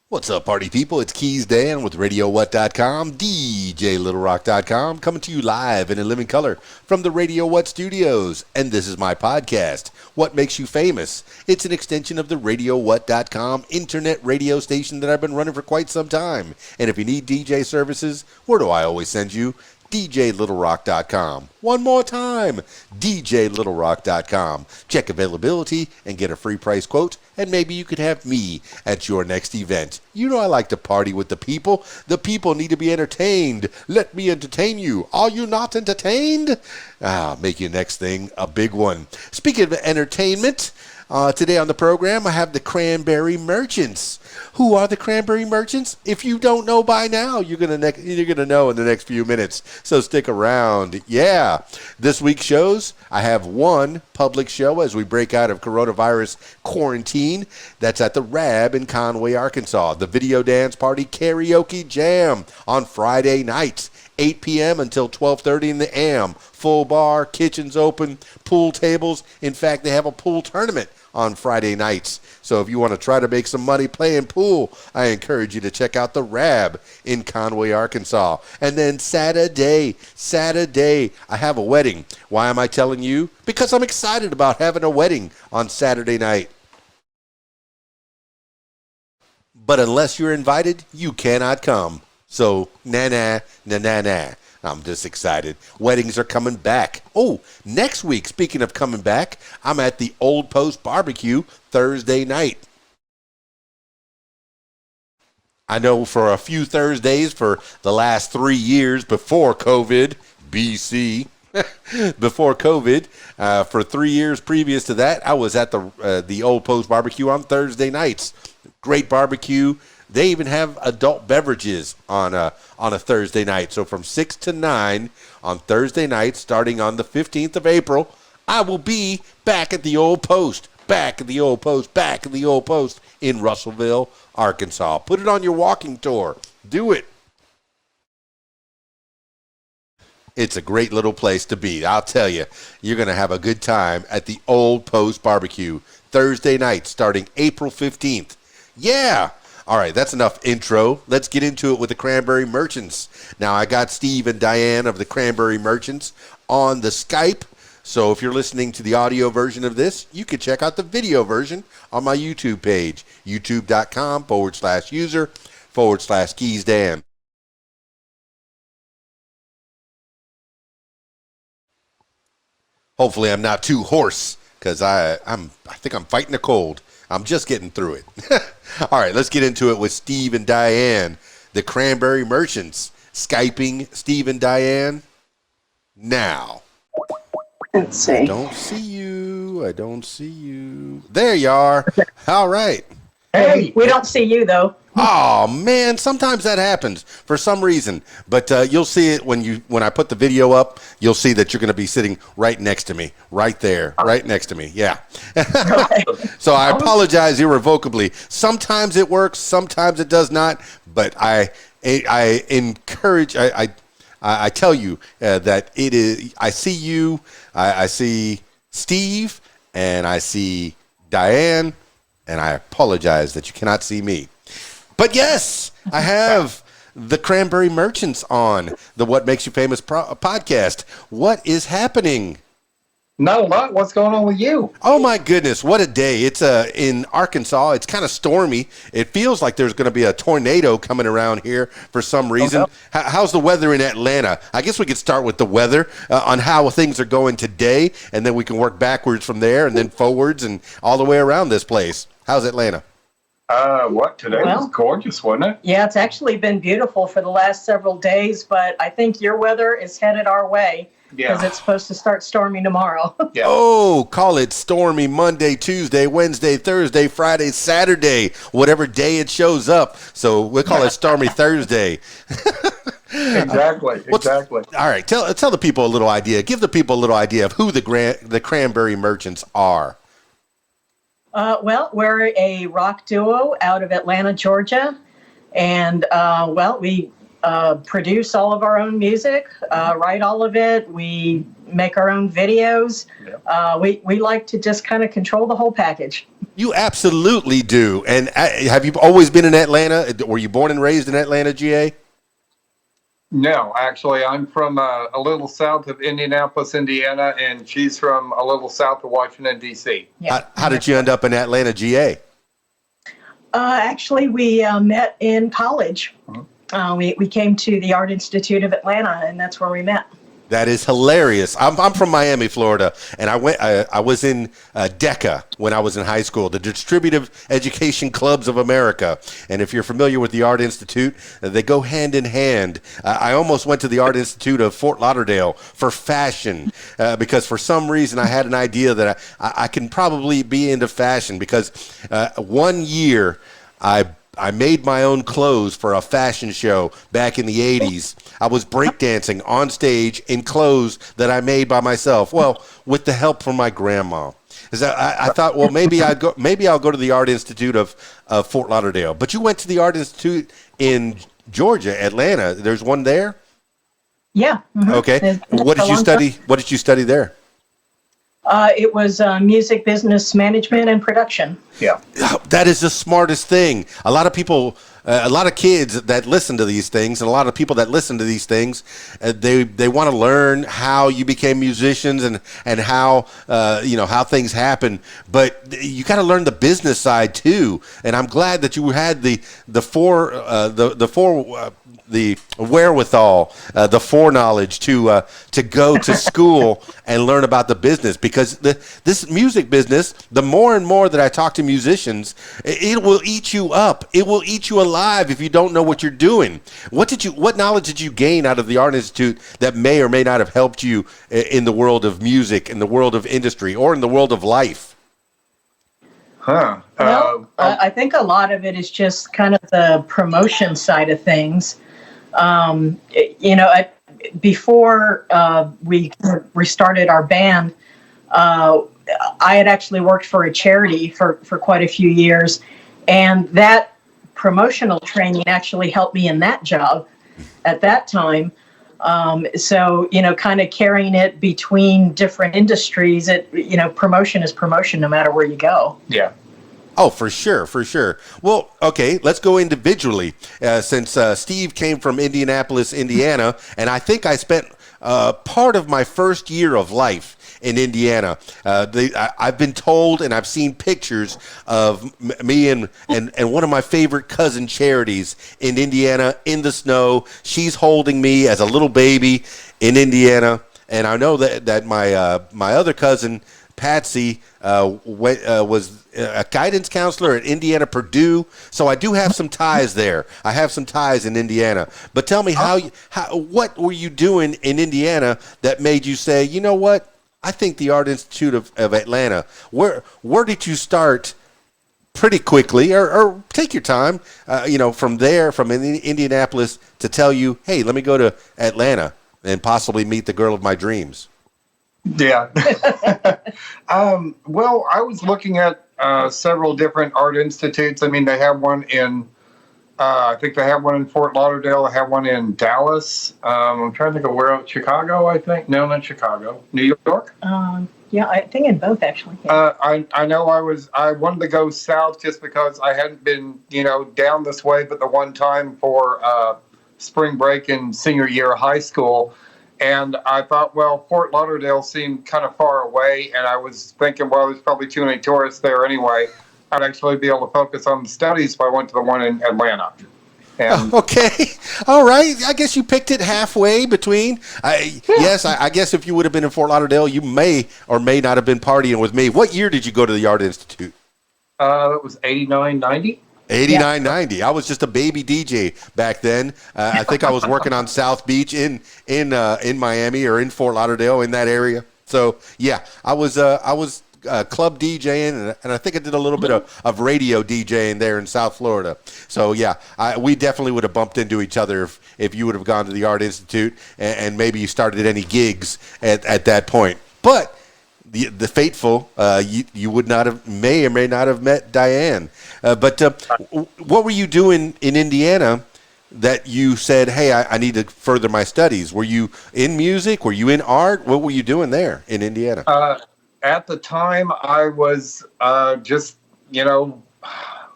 What's up, party people? It's KeysDAN with RadioWhat.com, DJLittleRock.com, coming to you live and in living color from the Radio What studios. And this is my podcast, What Makes You Famous. It's an extension of the RadioWhat.com internet radio station that I've been running for quite some time. And if you need DJ services, where do I always send you? DJLittleRock.com. One more time, DJLittleRock.com. Check availability and get a free price quote, and maybe you could have me at your next event. You know I like to party with the people. The people need to be entertained. Let me entertain you. Are you not entertained? Make your next thing a big one. Speaking of entertainment, today on the program I have the Cranberry Merchants. Who are the Cranberry Merchants? If you don't know by now, you're gonna know in the next few minutes. So stick around. Yeah, this week's shows, I have one public show as we break out of coronavirus quarantine. That's at the Rab in Conway, Arkansas. The Video Dance Party Karaoke Jam on Friday nights, 8 p.m. until 12:30 in the AM. Full bar, kitchens open, pool tables. In fact, they have a pool tournament on Friday nights. So if you want to try to make some money playing pool, I encourage you to check out the Rab in Conway, Arkansas. And then Saturday, I have a wedding. Why am I telling you? Because I'm excited about having a wedding on Saturday night. But unless you're invited, you cannot come. So, nah. I'm just excited. Weddings are coming back. Oh, next week, speaking of coming back, I'm at the Old Post Barbecue Thursday night. I know for a few Thursdays for the last 3 years before COVID, BC, before COVID, for 3 years previous to that, I was at the Old Post Barbecue on Thursday nights. Great barbecue. They even have adult beverages on a Thursday night. So from 6 to 9 on Thursday night, starting on the 15th of April, I will be back at the Old Post, in Russellville, Arkansas. Put it on your walking tour. Do it. It's a great little place to be. I'll tell you, you're going to have a good time at the Old Post Barbecue, Thursday night, starting April 15th. Yeah. All right, that's enough intro. Let's get into it with the Cranberry Merchants. Now, I got Steve and Dianne of the Cranberry Merchants on the Skype. So if you're listening to the audio version of this, you can check out the video version on my YouTube page, youtube.com/user/KeysDAN. Hopefully I'm not too hoarse because I think I'm fighting a cold. I'm just getting through it. All right, let's get into it with Steve and Dianne, the Cranberry Merchants. Skyping Steve and Dianne now. Let's see. I don't see you. There you are. All right. Hey, we don't see you though. Oh man, sometimes that happens for some reason. But you'll see it when I put the video up. You'll see that you're going to be sitting right next to me, right there, right next to me. Yeah. So I apologize irrevocably. Sometimes it works, sometimes it does not. But I encourage. I tell you that it is. I see you. I see Steve, and I see Dianne, and I apologize that you cannot see me. But yes, I have the Cranberry Merchants on the What Makes You Famous podcast. What is happening? Not a lot. What's going on with you? Oh my goodness, what a day. It's in Arkansas. It's kind of stormy. It feels like there's going to be a tornado coming around here for some reason. Oh, no. How's the weather in Atlanta? I guess we could start with the weather on how things are going today, and then we can work backwards from there and then forwards and all the way around this place. How's Atlanta? Today was gorgeous, wasn't it? Yeah, it's actually been beautiful for the last several days, but I think your weather is headed our way because it's supposed to start stormy tomorrow. Yeah. Oh, call it stormy Monday, Tuesday, Wednesday, Thursday, Friday, Saturday, whatever day it shows up. So we'll call it stormy Thursday. Exactly. All right, tell the people a little idea. Give the people a little idea of who the Cranberry Merchants are. Well, we're a rock duo out of Atlanta, Georgia. And, we produce all of our own music, write all of it. We make our own videos. Yeah. We like to just kind of control the whole package. You absolutely do. And have you always been in Atlanta? Were you born and raised in Atlanta, GA? No, actually, I'm from a little south of Indianapolis, Indiana, and she's from a little south of Washington, D.C. Yeah. How did you end up in Atlanta, GA? Actually, we met in college. We came to the Art Institute of Atlanta, and that's where we met. That is hilarious. I'm from Miami, Florida, and I was in DECA when I was in high school, the Distributive Education Clubs of America. And if you're familiar with the Art Institute, they go hand in hand. I almost went to the Art Institute of Fort Lauderdale for fashion because for some reason I had an idea that I can probably be into fashion because 1 year I made my own clothes for a fashion show back in the 80s. I was breakdancing on stage in clothes that I made by myself. Well, with the help from my grandma. I thought, well, maybe I'll go to the Art Institute of Fort Lauderdale. But you went to the Art Institute in Georgia, Atlanta. There's one there? Yeah. Mm-hmm. Okay. What did you study? What did you study there? It was music business management and production. Yeah. That is the smartest thing. A lot of people, a lot of kids that listen to these things, and a lot of people that listen to these things, they want to learn how you became musicians and how how things happen. But you got to learn the business side too. And I'm glad that you had the wherewithal, the foreknowledge to go to school and learn about the business, because this music business, the more and more that I talk to musicians, it will eat you up. It will eat you alive if you don't know what you're doing. What knowledge did you gain out of the Art Institute that may or may not have helped you in the world of music, in the world of industry, or in the world of life? Well, I think a lot of it is just kind of the promotion side of things. Before we restarted our band, I had actually worked for a charity for quite a few years, and that promotional training actually helped me in that job at that time. So, kind of carrying it between different industries, promotion is promotion no matter where you go. Yeah. Oh, for sure, for sure. Well, okay, let's go individually. Since Steve came from Indianapolis, Indiana, and I think I spent part of my first year of life in Indiana. I've been told, and I've seen pictures of me and one of my favorite cousin Charities in Indiana in the snow. She's holding me as a little baby in Indiana, and I know that my other cousin Patsy was a guidance counselor at Indiana Purdue, so I do have some ties there. I have some ties in Indiana. But tell me what were you doing in Indiana that made you say, you know what? I think the Art Institute of Atlanta. Where did you start? Pretty quickly, or take your time. From there, from Indianapolis, to tell you, hey, let me go to Atlanta and possibly meet the girl of my dreams. Yeah. Well, I was looking at several different art institutes. I mean, they have one in, I think they have one in Fort Lauderdale. They have one in Dallas. I'm trying to think of where else. Chicago, I think. No, not Chicago. New York? Yeah, I think in both, actually. Yeah. I know I wanted to go south just because I hadn't been, down this way, but the one time for spring break in senior year of high school. And I thought, well, Fort Lauderdale seemed kind of far away, and I was thinking, well, there's probably too many tourists there anyway. I'd actually be able to focus on the studies if I went to the one in Atlanta. And okay, all right. I guess you picked it halfway between. Yes, I guess if you would have been in Fort Lauderdale, you may or may not have been partying with me. What year did you go to the Art Institute? It was 89, 90. 89, 90. I was just a baby DJ back then. I think I was working on South Beach in Miami or in Fort Lauderdale, in that area. So yeah, I was club DJing, and I think I did a little bit of radio DJing there in South Florida. So yeah, we definitely would have bumped into each other if you would have gone to the Art Institute and maybe you started any gigs at that point. But the fateful, you would not have, may or may not have met Dianne. But what were you doing in Indiana that you said, hey, I need to further my studies? Were you in music? Were you in art? What were you doing there in Indiana? At the time, I was just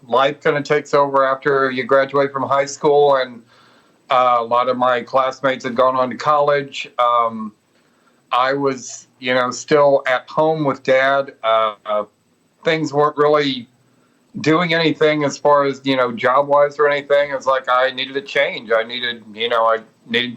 life kind of takes over after you graduate from high school, and a lot of my classmates had gone on to college. I was, still at home with Dad. Things weren't really doing anything as far as, job wise or anything. It's like I needed a change. I needed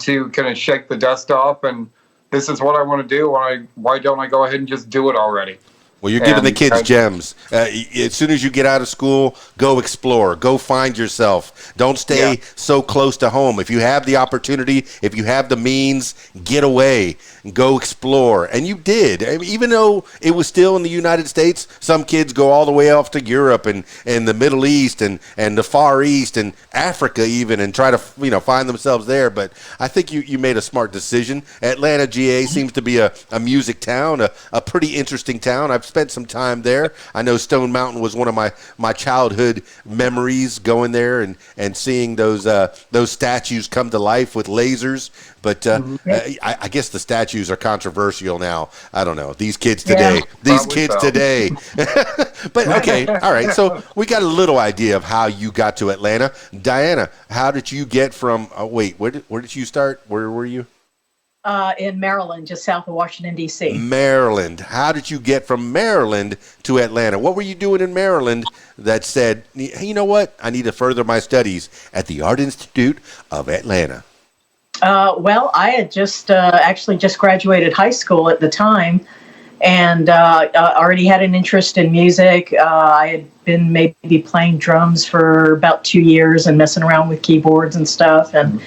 to kind of shake the dust off, and this is what I want to do. Why don't I go ahead and just do it already? Well, you're giving the kids gems. As soon as you get out of school, go explore. Go find yourself. Don't stay so close to home. If you have the opportunity, if you have the means, get away and go explore. And you did. I mean, even though it was still in the United States, some kids go all the way off to Europe and the Middle East and the Far East and Africa even, and try to find themselves there. But I think you made a smart decision. Atlanta, GA seems to be a music town, a pretty interesting town. I've spent some time there. I know Stone Mountain was one of my childhood memories, going there and seeing those statues come to life with lasers. But I guess the statues are controversial now. I don't know. These kids today. But okay, all right. So we got a little idea of how you got to Atlanta. Diana, how did you get from? Where did you start? Where were you? In Maryland, just south of Washington, D.C. Maryland. How did you get from Maryland to Atlanta? What were you doing in Maryland that said, hey, you know what? I need to further my studies at the Art Institute of Atlanta? Well, I had actually just graduated high school at the time, and already had an interest in music. I had been maybe playing drums for about 2 years and messing around with keyboards and stuff, and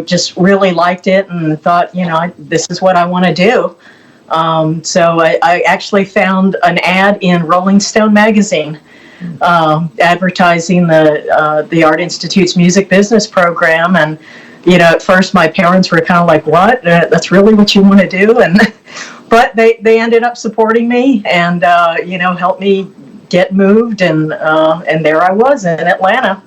just really liked it and thought, this is what I want to do. So I actually found an ad in Rolling Stone magazine advertising the Art Institute's music business program. And, at first my parents were kind of like, what? That's really what you want to do? And but they ended up supporting me and, helped me get moved. And there I was in Atlanta.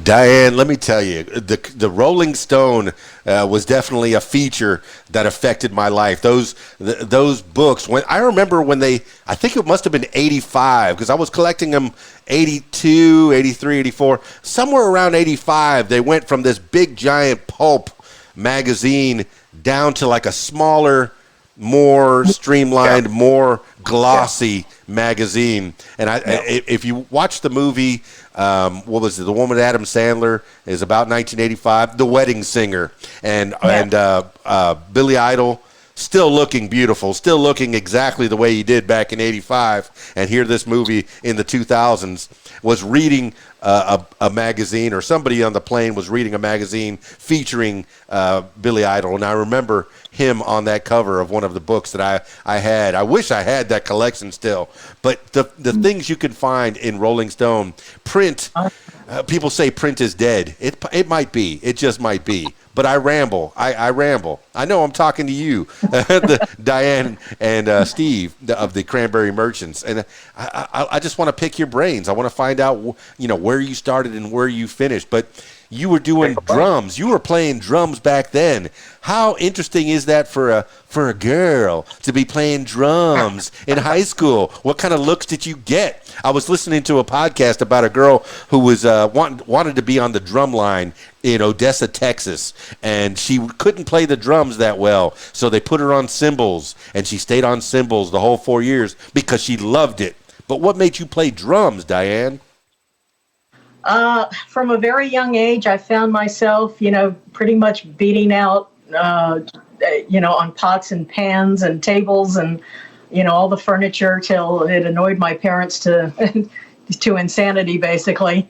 Diane, let me tell you, the Rolling Stone was definitely a feature that affected my life. Those books, I remember when I think it must have been 85, because I was collecting them 82, 83, 84. Somewhere around 85, they went from this big giant pulp magazine down to like a smaller, more streamlined, more glossy magazine. And if you watch the movie, what was it? The one with Adam Sandler is about 1985. The Wedding Singer, and Billy Idol, still looking beautiful, still looking exactly the way he did back in '85. And here, this movie in the 2000s was reading a magazine, or somebody on the plane was reading a magazine featuring Billy Idol, and I remember him on that cover of one of the books that I had. I wish I had that collection still. But the things you can find in Rolling Stone, print, people say print is dead. It might be. It just might be. But I ramble. I ramble. I know I'm talking to you, Diane and Steve of the Cranberry Merchants. And I just want to pick your brains. I want to find out, where you started and where you finished. But you were doing drums. You were playing drums back then. How interesting is that for a girl to be playing drums in high school? What kind of looks did you get? I was listening to a podcast about a girl who was wanted to be on the drum line in Odessa, Texas, and she couldn't play the drums that well, so they put her on cymbals, and she stayed on cymbals the whole 4 years because she loved it. But what made you play drums, Diane? From a very young age, I found myself, pretty much beating out, on pots and pans and tables and, all the furniture till it annoyed my parents to insanity, basically.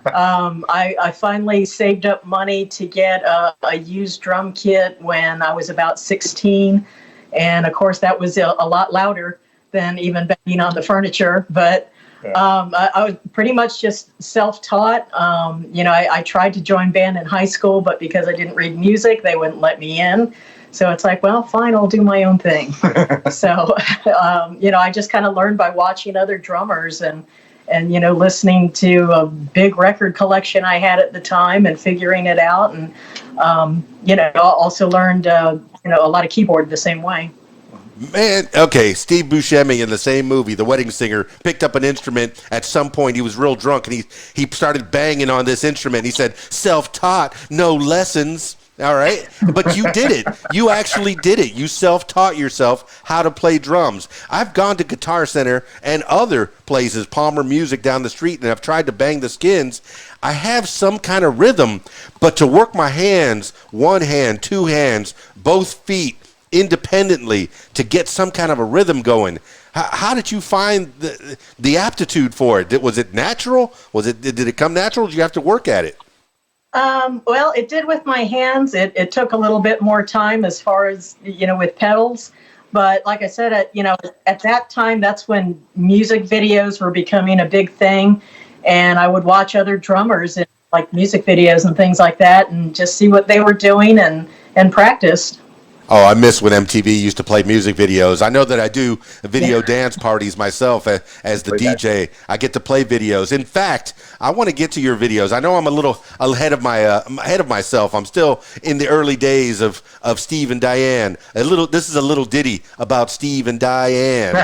I finally saved up money to get a used drum kit when I was about 16. And of course, that was a lot louder than even banging on the furniture. But I was pretty much just self-taught. I tried to join band in high school, but because I didn't read music, they wouldn't let me in. So it's like, well, fine, I'll do my own thing. So, I just kind of learned by watching other drummers and listening to a big record collection I had at the time and figuring it out. And, also learned, a lot of keyboard the same way. Man, okay, Steve Buscemi in the same movie, The Wedding Singer, picked up an instrument at some point. He was real drunk, and he started banging on this instrument. He said, self-taught, no lessons. All right, but you did it. You actually did it. You self-taught yourself how to play drums. I've gone to Guitar Center and other places, Palmer Music down the street, and I've tried to bang the skins. I have some kind of rhythm, but to work my hands, one hand, two hands, both feet, independently to get some kind of a rhythm going. How did you find the aptitude for it? Was it natural? Did it come natural? Did you have to work at it? Well, it did with my hands. It took a little bit more time as far as, with pedals. But like I said, at that time, that's when music videos were becoming a big thing. And I would watch other drummers in like music videos and things like that and just see what they were doing and practice. Oh, I miss when MTV used to play music videos. I know that I do video dance parties myself as the DJ. I get to play videos. In fact, I want to get to your videos. I know I'm a little ahead of myself. I'm still in the early days of Steve and Dianne. This is a little ditty about Steve and Dianne,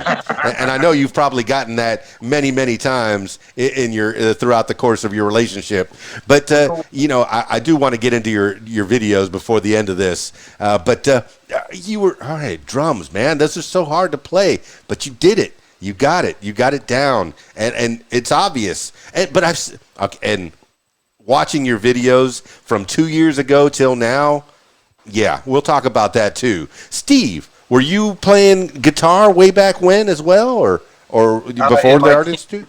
and I know you've probably gotten that many, many times in your throughout the course of your relationship. But I do want to get into your videos before the end of this. You were all right. Drums, man. This is so hard to play, but you did it. You got it. You got it down, and it's obvious. And watching your videos from 2 years ago till now, yeah, we'll talk about that too. Steve, were you playing guitar way back when as well, or before the Art Institute?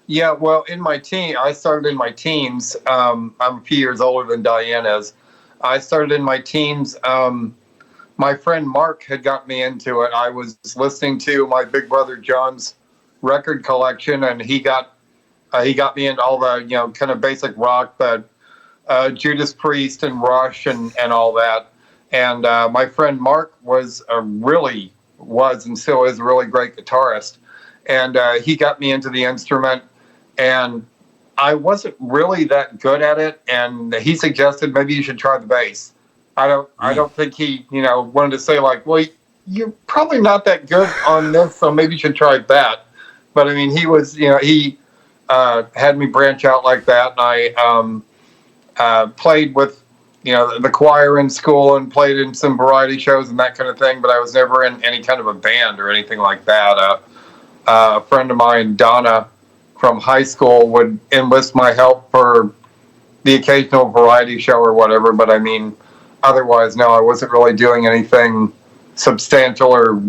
Yeah, well, I started in my teens. I'm a few years older than Dianne is. I started in my teens. My friend Mark had got me into it. I was listening to my big brother John's record collection, and he got me into all the kind of basic rock, but Judas Priest and Rush and all that. And my friend Mark was and still is a really great guitarist, and he got me into the instrument, and I wasn't really that good at it, and he suggested maybe you should try the bass. I don't think he, wanted to say like, well, you're probably not that good on this, so maybe you should try that. But I mean, he was, he had me branch out like that, and I played with, the choir in school and played in some variety shows and that kind of thing. But I was never in any kind of a band or anything like that. A friend of mine, Donna, from high school, would enlist my help for the occasional variety show or whatever. But I mean, otherwise, no, I wasn't really doing anything substantial or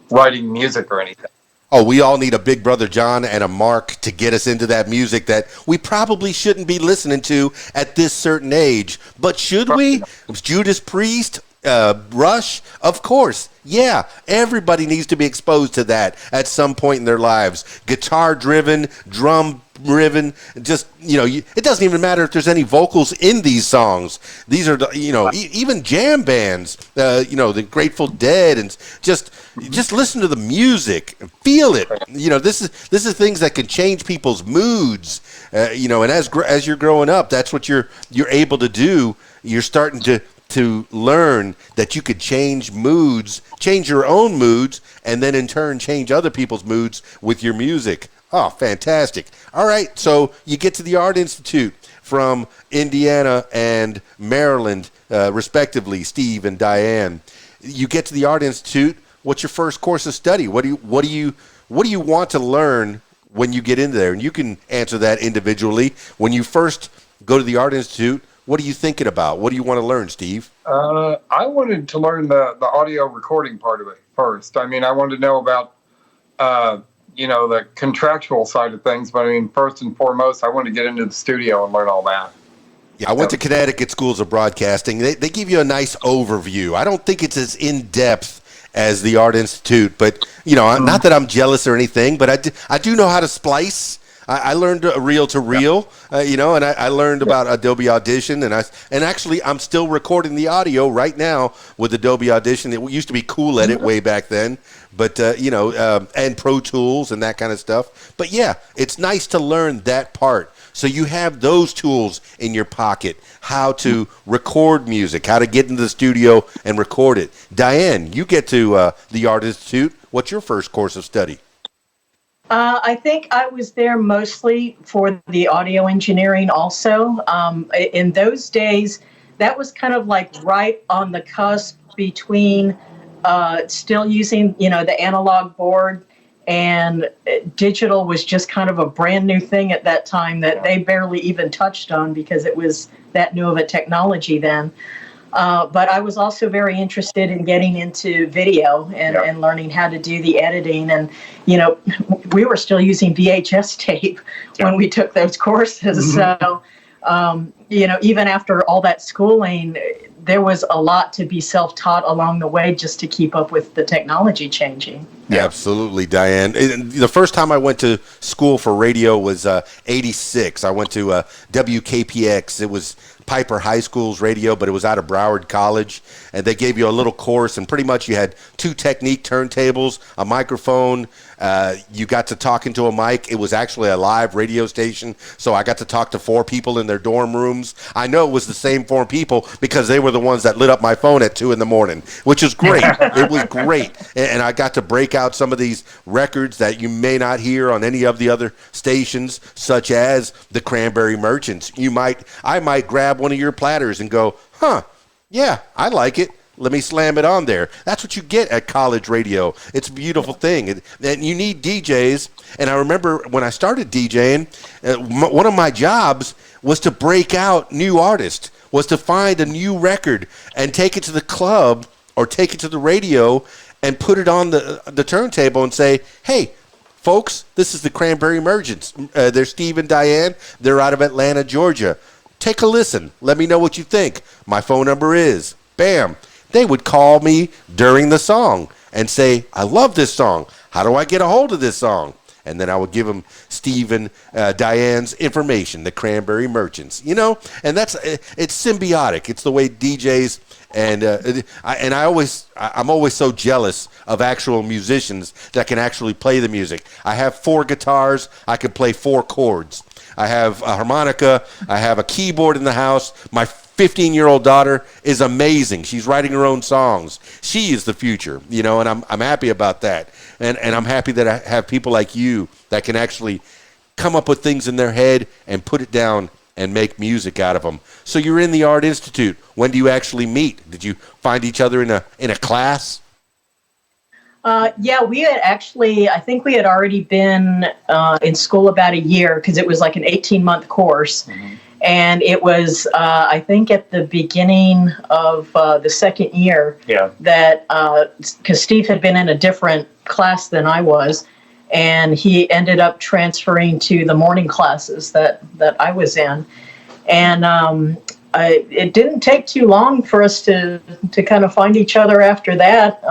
writing music or anything. Oh, we all need a big brother John and a Mark to get us into that music that we probably shouldn't be listening to at this certain age. But should we? Judas Priest, Rush, of course. Yeah, everybody needs to be exposed to that at some point in their lives. Guitar-driven, drum-driven, just, it doesn't even matter if there's any vocals in these songs. These are, even jam bands, the Grateful Dead, and just listen to the music, feel it. This is things that can change people's moods. And as you're growing up, that's what you're able to do. You're starting to learn that you could change your own moods, and then in turn change other people's moods with your music. Oh, fantastic. All right, so you get to the Art Institute from Indiana and Maryland, respectively, Steve and Dianne. You get to the Art Institute. What's your first course of study? What do you want to learn when you get in there? And you can answer that individually. When you first go to the Art Institute, what are you thinking about? What do you want to learn, Steve? I wanted to learn the audio recording part of it first. I mean, I wanted to know about, the contractual side of things. But I mean, first and foremost, I wanted to get into the studio and learn all that. Yeah, I went to Connecticut Schools of Broadcasting. They give you a nice overview. I don't think it's as in-depth as the Art Institute, but, not that I'm jealous or anything, but I do know how to splice. I learned reel to reel, and I learned about Adobe Audition, and actually I'm still recording the audio right now with Adobe Audition. It used to be Cool Edit way back then, but and Pro Tools and that kind of stuff. But yeah, it's nice to learn that part. So you have those tools in your pocket, how to record music, how to get into the studio and record it. Dianne, you get to the Art Institute. What's your first course of study? I think I was there mostly for the audio engineering also. In those days, that was kind of like right on the cusp between still using, the analog board, and digital was just kind of a brand new thing at that time that they barely even touched on because it was that new of a technology then. But I was also very interested in getting into video and learning how to do the editing. And, we were still using VHS tape when we took those courses. So, even after all that schooling, there was a lot to be self-taught along the way just to keep up with the technology changing. Yeah, absolutely, Dianne. The first time I went to school for radio was 86. I went to WKPX. It was Piper High School's radio, but it was out of Broward College, and they gave you a little course, and pretty much you had 2 Technique turntables, a microphone. You got to talk into a mic. It was actually a live radio station, so I got to talk to 4 people in their dorm rooms. I know it was the same 4 people because they were the ones that lit up my phone at 2 in the morning, which is great. It was great, and I got to break out some of these records that you may not hear on any of the other stations, such as the Cranberry Merchants. I might grab one of your platters and go, yeah, I like it. Let me slam it on there. That's what you get at college radio. It's a beautiful thing. And you need DJs. And I remember when I started DJing, one of my jobs was to break out new artists, was to find a new record and take it to the club or take it to the radio and put it on the turntable and say, hey, folks, this is the Cranberry Merchants. They're Steve and Dianne. They're out of Atlanta, Georgia. Take a listen. Let me know what you think. My phone number is, bam. They would call me during the song and say, I love this song. How do I get a hold of this song? And then I would give them Steve and Dianne's information, the Cranberry Merchants, and it's symbiotic. It's the way DJs I'm always so jealous of actual musicians that can actually play the music. I have 4 guitars. I can play 4 chords. I have a harmonica. I have a keyboard in the house. My 15-year-old daughter is amazing. She's writing her own songs. She is the future, and I'm happy about that. And I'm happy that I have people like you that can actually come up with things in their head and put it down and make music out of them. So you're in the Art Institute. When do you actually meet? Did you find each other in a class? Yeah, we had actually, I think we had already been in school about a year because it was like an 18-month course. Mm-hmm. And it was, I think, at the beginning of the second year that, because Steve had been in a different class than I was, and he ended up transferring to the morning classes that I was in. And it didn't take too long for us to kind of find each other after that.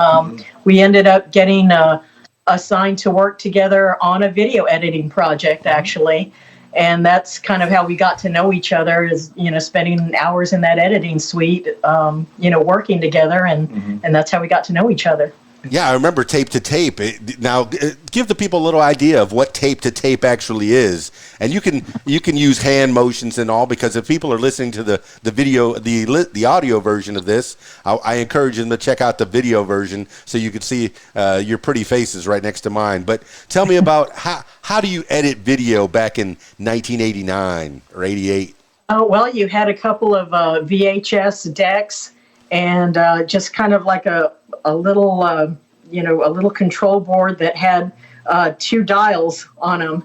We ended up getting assigned to work together on a video editing project, actually. And that's kind of how we got to know each other, is, spending hours in that editing suite, working together. And that's how we got to know each other. Yeah, I remember tape to tape. Now, give the people a little idea of what tape to tape actually is, and you can use hand motions and all, because if people are listening to the video, the audio version of this, I encourage them to check out the video version so you can see your pretty faces right next to mine. But tell me about how do you edit video back in 1989 or 88? Oh, well, you had a couple of VHS decks and just kind of like a little, a little control board that had 2 dials on them,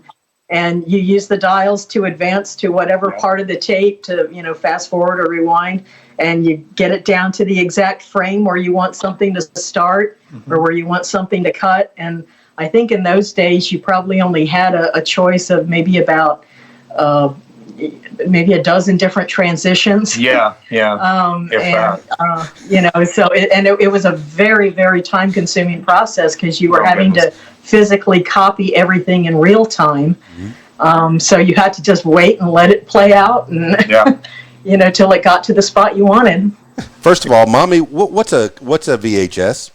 and you use the dials to advance to whatever part of the tape to, fast forward or rewind, and you get it down to the exact frame where you want something to start or where you want something to cut. And I think in those days you probably only had a choice of maybe about maybe a dozen different transitions. So it was a very, very time consuming process because you were having to physically copy everything in real time. So you had to just wait and let it play out, and till it got to the spot you wanted. First of all, mommy, what's a VHS?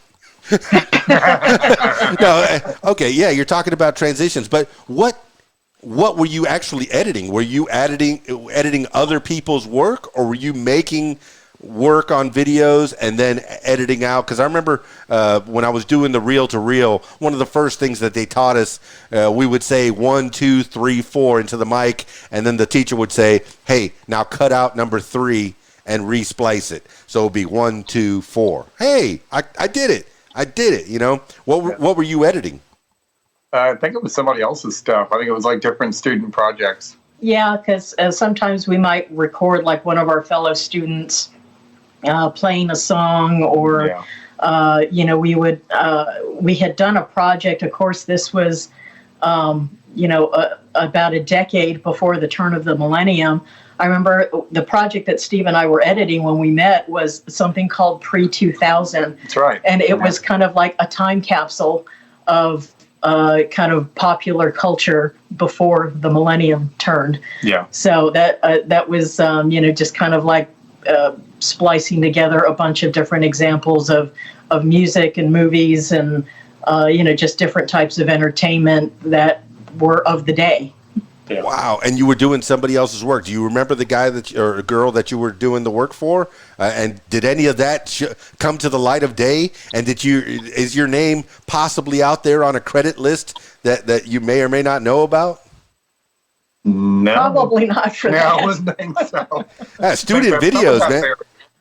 No, okay, yeah, you're talking about transitions, but what were you actually editing? Were you editing other people's work, or were you making work on videos and then editing out? Because I remember when I was doing the reel to reel, one of the first things that they taught us, we would say 1, 2, 3, 4 into the mic, and then the teacher would say, "Hey, now cut out number 3 and re-splice it." So it'd be 1, 2, 4. Hey, I did it. I did it. What were you editing? I think it was somebody else's stuff. I think it was like different student projects. Yeah, because sometimes we might record like one of our fellow students playing a song, or we had done a project. Of course, this was about a decade before the turn of the millennium. I remember the project that Steve and I were editing when we met was something called Pre-2000. That's right. And it was kind of like a time capsule of kind of popular culture before the millennium turned. Yeah. So that was, just kind of like splicing together a bunch of different examples of music and movies and, just different types of entertainment that were of the day. Yeah. Wow! And you were doing somebody else's work. Do you remember the guy or girl that you were doing the work for? And did any of that come to the light of day? And is your name possibly out there on a credit list that you may or may not know about? No, probably not for that. I wouldn't think so. Student videos, man.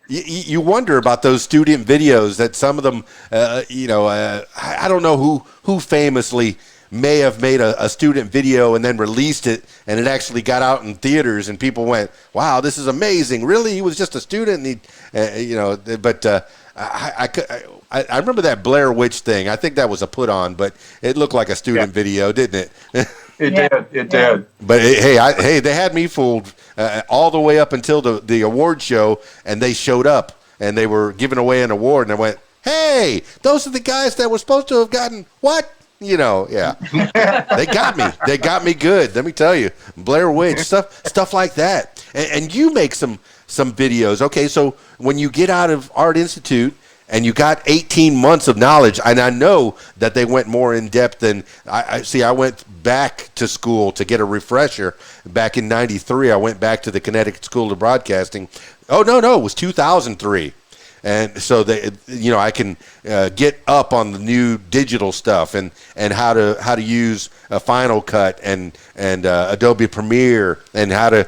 You wonder about those student videos that some of them, I don't know who famously may have made a student video and then released it, and it actually got out in theaters, and people went, "Wow, this is amazing! Really, he was just a student." And But I remember that Blair Witch thing. I think that was a put on, but it looked like a student video, didn't it? It did. But hey, they had me fooled all the way up until the award show, and they showed up and they were giving away an award, and I went, "Hey, those are the guys that were supposed to have gotten what?" Yeah. They got me good. Let me tell you, Blair Witch stuff like that. And you make some videos. Okay, so when you get out of Art Institute and you got 18 months of knowledge, and I know that they went more in depth than I went back to school to get a refresher back in '93. I went back to the Connecticut School of Broadcasting. Oh no, it was 2003. And so I can get up on the new digital stuff and how to use a Final Cut and Adobe Premiere, and how to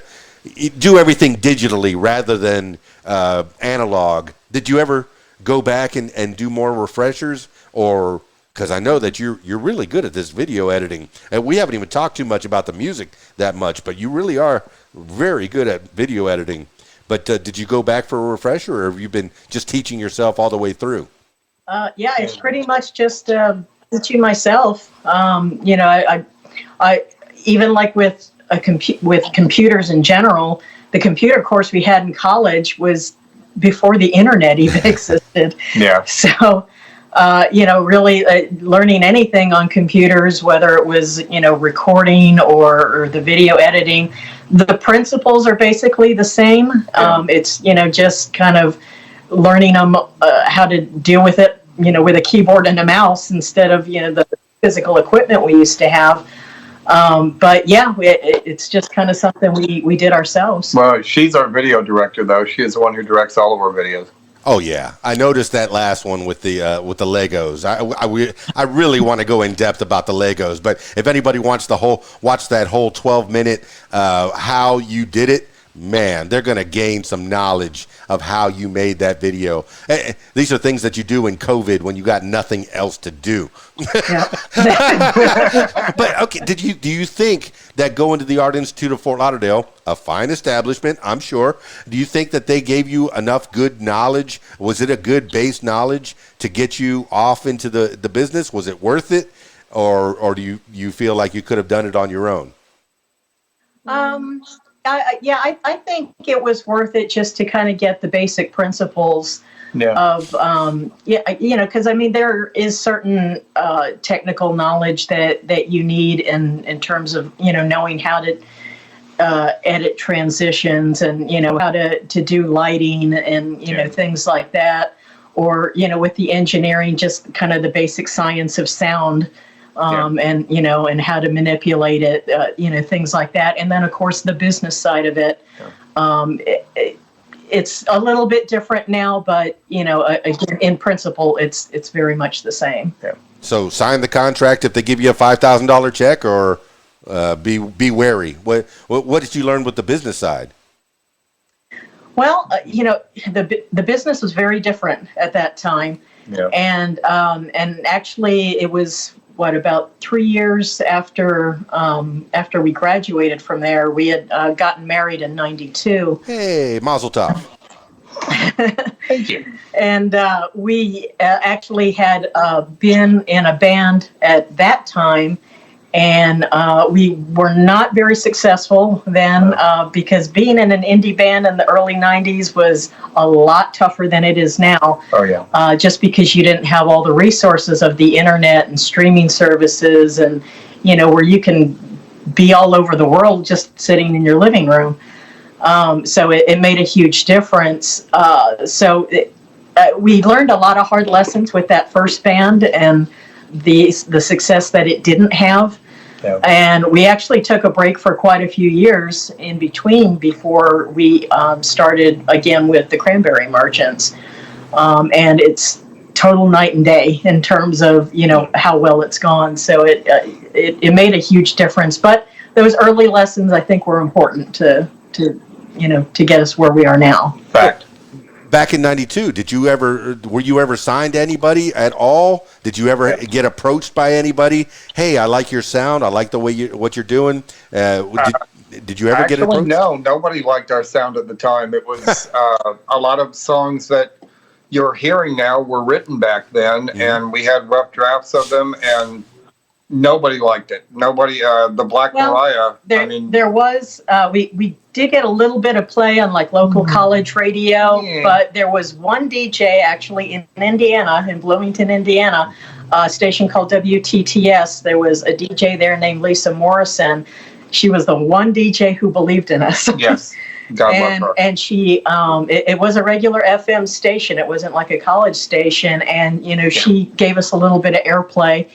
do everything digitally rather than analog. Did you ever go back and do more refreshers, or because I know that you're really good at this video editing, and we haven't even talked too much about the music that much, but you really are very good at video editing. But did you go back for a refresher, or have you been just teaching yourself all the way through? Yeah, it's pretty much just teaching myself. I even like with computers in general, the computer course we had in college was before the internet even existed. Yeah. So, really learning anything on computers, whether it was, recording or the video editing, the principles are basically the same. It's, just kind of learning them, how to deal with it, with a keyboard and a mouse instead of, the physical equipment we used to have. But yeah, it's just kind of something we did ourselves. Well, she's our video director, though. She is the one who directs all of our videos. Oh yeah, I noticed that last one with the Legos. I really want to go in depth about the Legos, but if anybody wants watch that whole 12-minute how you did it, man, they're going to gain some knowledge of how you made that video. These are things that you do in COVID when you got nothing else to do. But okay, do you think that going to the Art Institute of Fort Lauderdale, a fine establishment, I'm sure, do you think that they gave you enough good knowledge? Was it a good base knowledge to get you off into the business? Was it worth it, or do you feel like you could have done it on your own? I think it was worth it just to kind of get the basic principles of because I mean there is certain technical knowledge that you need in terms of knowing how to edit transitions and how to do lighting and things like that, or with the engineering, just kind of the basic science of sound. And how to manipulate it, things like that. And then, of course, the business side of it. It's a little bit different now, but, again, in principle, it's very much the same. Yeah. So sign the contract if they give you a $5,000 check, or be wary. What did you learn with the business side? Well, the business was very different at that time. Yeah. And actually, it was about 3 years after we graduated from there. We had gotten married in '92. Hey, Mazel Tov. Thank you. And we actually had been in a band at that time, and we were not very successful then because being in an indie band in the early '90s was a lot tougher than it is now. Oh, yeah. Just because you didn't have all the resources of the internet and streaming services and, where you can be all over the world just sitting in your living room. So it made a huge difference. We learned a lot of hard lessons with that first band and the success that it didn't have. Yeah. And we actually took a break for quite a few years in between before we started again with the Cranberry Merchants. And it's total night and day in terms of, how well it's gone. So it made a huge difference. But those early lessons, I think, were important to get us where we are now. Fact. Back in '92, were you ever signed to anybody at all? Did you ever get approached by anybody? Hey, I like your sound. I like the way what you're doing. Did you ever get approached? No, nobody liked our sound at the time. It was a lot of songs that you're hearing now were written back then, and we had rough drafts of them, and nobody liked it. Nobody, the Black Mariah. There was, we did get a little bit of play on like local college radio, but there was one DJ actually in Indiana, in Bloomington, Indiana, a station called WTTS. There was a DJ there named Lisa Morrison. She was the one DJ who believed in us. Yes. God love her. And she, it was a regular FM station. It wasn't like a college station. And, she gave us a little bit of airplay.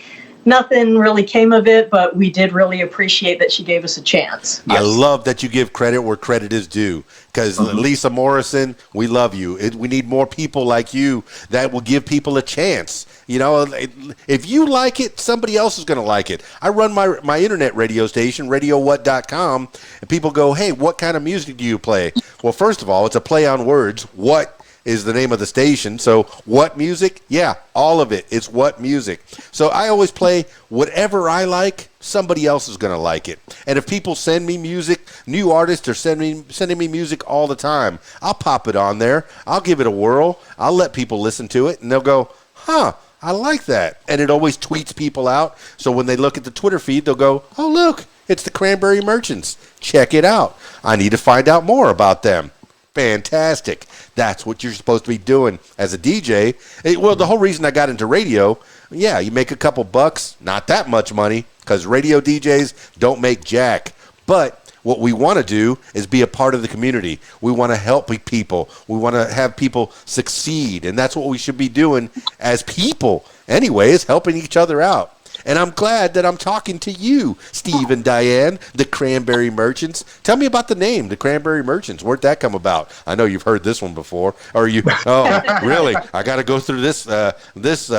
Nothing really came of it, but we did really appreciate that she gave us a chance. Yes. I love that you give credit where credit is due, because Lisa Morrison, we love you. We need more people like you that will give people a chance. If you like it, somebody else is going to like it. I run my internet radio station, radiowhat.com, and people go, hey, what kind of music do you play? Well, first of all, it's a play on words. What is the name of the station. So what music? Yeah, all of it. It's what music. So I always play whatever I like, somebody else is going to like it. And if people send me music, new artists are sending me music all the time, I'll pop it on there. I'll give it a whirl. I'll let people listen to it, and they'll go, huh, I like that. And it always tweets people out. So when they look at the Twitter feed, they'll go, oh, look, it's the Cranberry Merchants. Check it out. I need to find out more about them. Fantastic. That's what you're supposed to be doing as a DJ. Well, the whole reason I got into radio, you make a couple bucks, not that much money, because radio DJs don't make jack. But what we want to do is be a part of the community. We want to help people. We want to have people succeed, and that's what we should be doing as people anyway, is helping each other out. And I'm glad that I'm talking to you, Steve and Dianne, the Cranberry Merchants. Tell me about the name, the Cranberry Merchants. Where'd that come about? I know you've heard this one before. Or really? I got to go through this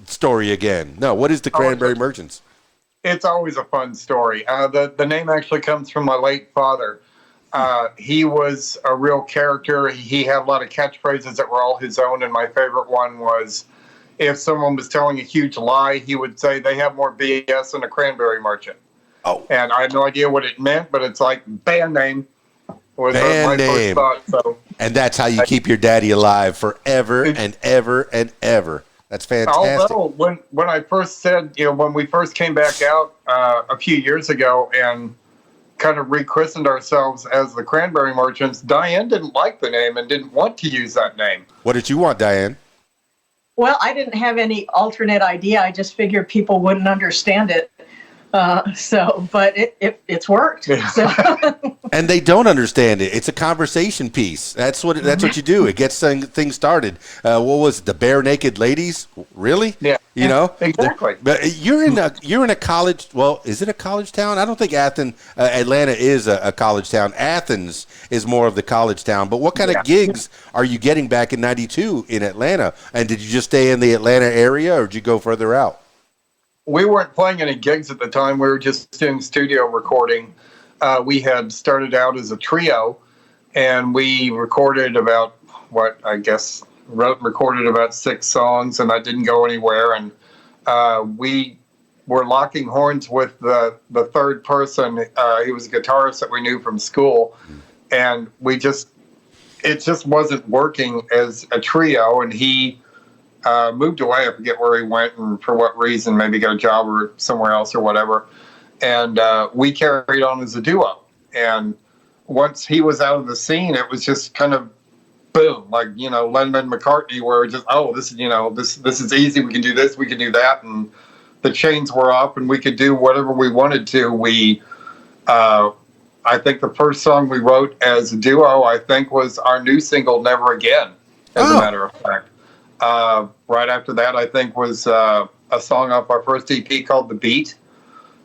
story again. No, what is the Cranberry Merchants? It's always a fun story. The name actually comes from my late father. He was a real character. He had a lot of catchphrases that were all his own, and my favorite one was, if someone was telling a huge lie, he would say they have more BS than a Cranberry Merchant. Oh. And I had no idea what it meant, but it's like band name was my first thought. So. And that's how you keep your daddy alive forever and ever and ever. That's fantastic. Although when I first said, when we first came back out a few years ago, and kind of rechristened ourselves as the Cranberry Merchants, Dianne didn't like the name and didn't want to use that name. What did you want, Dianne? Well, I didn't have any alternate idea. I just figured people wouldn't understand it. But it's worked. Yeah. So. And they don't understand it. It's a conversation piece. That's what you do. It gets things started. What was it, the Bare Naked Ladies? Really? Yeah. You know exactly. But you're in a college. Well, is it a college town? I don't think Atlanta is a college town. Athens is more of the college town. But what kind of gigs are you getting back in '92 in Atlanta? And did you just stay in the Atlanta area, or did you go further out? We weren't playing any gigs at the time. We were just doing studio recording. We had started out as a trio, and we recorded about wrote and recorded about 6 songs, and that didn't go anywhere. And we were locking horns with the third person. He was a guitarist that we knew from school, and it just wasn't working as a trio. And he moved away. I forget where he went and for what reason, maybe got a job or somewhere else or whatever. And we carried on as a duo. And once he was out of the scene, it was just kind of boom, like, Lennon and McCartney, where just, this is easy. We can do this, we can do that. And the chains were up and we could do whatever we wanted to. I think the first song we wrote as a duo, was our new single, Never Again, as a matter of fact. Right after that, I think, was a song off our first EP called The Beat.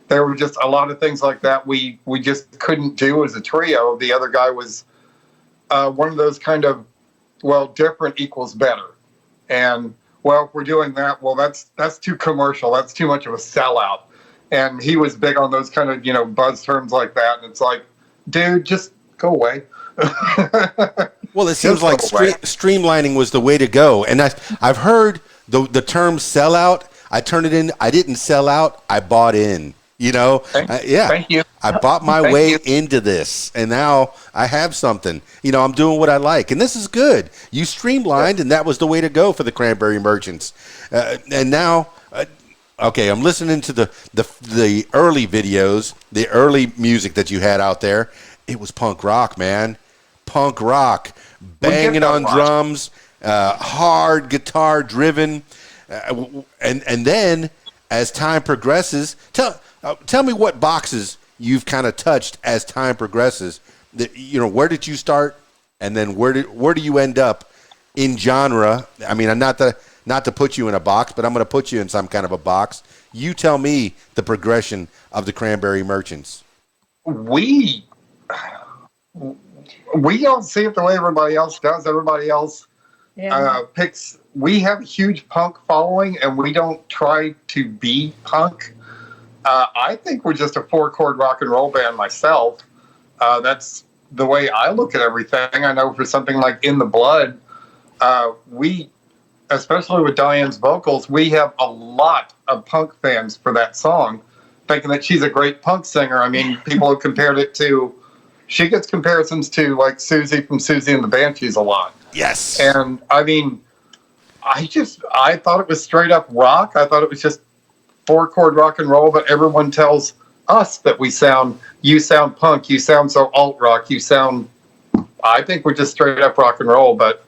There were just a lot of things like that we just couldn't do as a trio. The other guy was one of those kind of, different equals better. And, if we're doing that, that's too commercial. That's too much of a sellout. And he was big on those kind of, buzz terms like that. And it's like, dude, just go away. Well, it seems like streamlining was the way to go. And I've heard the term sellout. I turned it in. I didn't sell out. I bought in. Thank you. I bought my way into this, and now I have something. I'm doing what I like, and this is good. You streamlined, and that was the way to go for the Cranberry Merchants. And now, I'm listening to the early videos, the early music that you had out there. It was punk rock, man. Punk rock, banging on drums, hard guitar driven, and then as time progresses, tell me what boxes you've kind of touched as time progresses. Where did you start, and then where do you end up in genre? I mean, not to put you in a box, but I'm going to put you in some kind of a box. You tell me the progression of the Cranberry Merchants. We don't see it the way everybody else does. Everybody else picks. We have a huge punk following, and we don't try to be punk. I think we're just a 4-chord rock and roll band myself. That's the way I look at everything. I know for something like In the Blood, we, especially with Dianne's vocals, we have a lot of punk fans for that song, thinking that she's a great punk singer. I mean, people have compared it to, she gets comparisons to like Susie from Susie and the Banshees a lot. Yes. And I mean, I thought it was straight up rock. I thought it was just 4-chord rock and roll, but everyone tells us that you sound punk, you sound so alt rock, I think we're just straight up rock and roll, but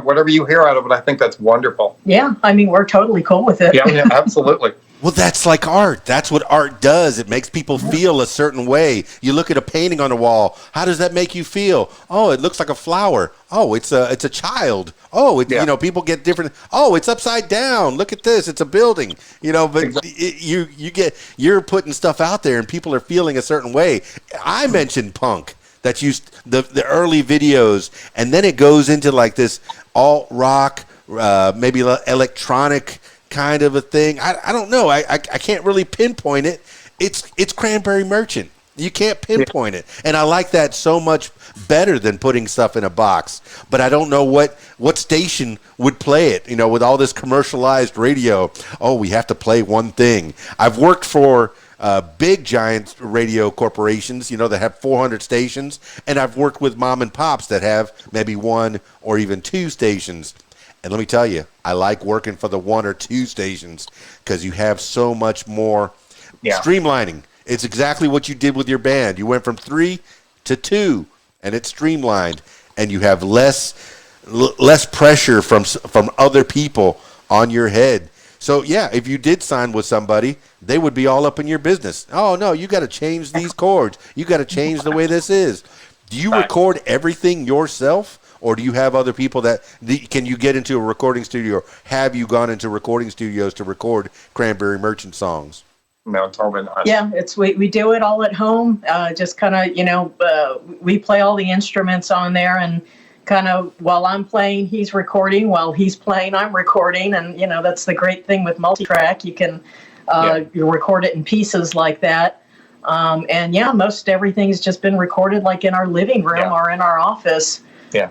whatever you hear out of it, I think that's wonderful. Yeah, I mean, we're totally cool with it. Yeah, absolutely. Well, that's like art. That's what art does. It makes people feel a certain way. You look at a painting on the wall. How does that make you feel? Oh, it looks like a flower. Oh, it's a child. Oh, people get different. Oh, it's upside down. Look at this. It's a building. But exactly. You're putting stuff out there, and people are feeling a certain way. I mentioned punk. That used the early videos, and then it goes into like this alt rock, maybe electronic kind of a thing. I don't know. I can't really pinpoint it. It's Cranberry Merchant. You can't pinpoint it. And I like that so much better than putting stuff in a box. But I don't know what station would play it, with all this commercialized radio. Oh, we have to play one thing. I've worked for big giant radio corporations, that have 400 stations. And I've worked with mom and pops that have maybe 1 or even 2 stations. And let me tell you, I like working for the 1 or 2 stations because you have so much more streamlining. It's exactly what you did with your band. You went from 3 to 2, and it's streamlined, and you have less pressure from other people on your head. So yeah, if you did sign with somebody, they would be all up in your business. Oh no, you got to change these chords. You got to change the way this is. Do you record everything yourself, or do you have other people that can you get into a recording studio? Have you gone into recording studios to record Cranberry Merchant songs? No, totally not. Yeah, we do it all at home. Just kind of, we play all the instruments on there, and kind of while I'm playing, he's recording. While he's playing, I'm recording. And, that's the great thing with multi-track. You can you record it in pieces like that. And yeah, most everything's just been recorded like in our living room or in our office. Yeah.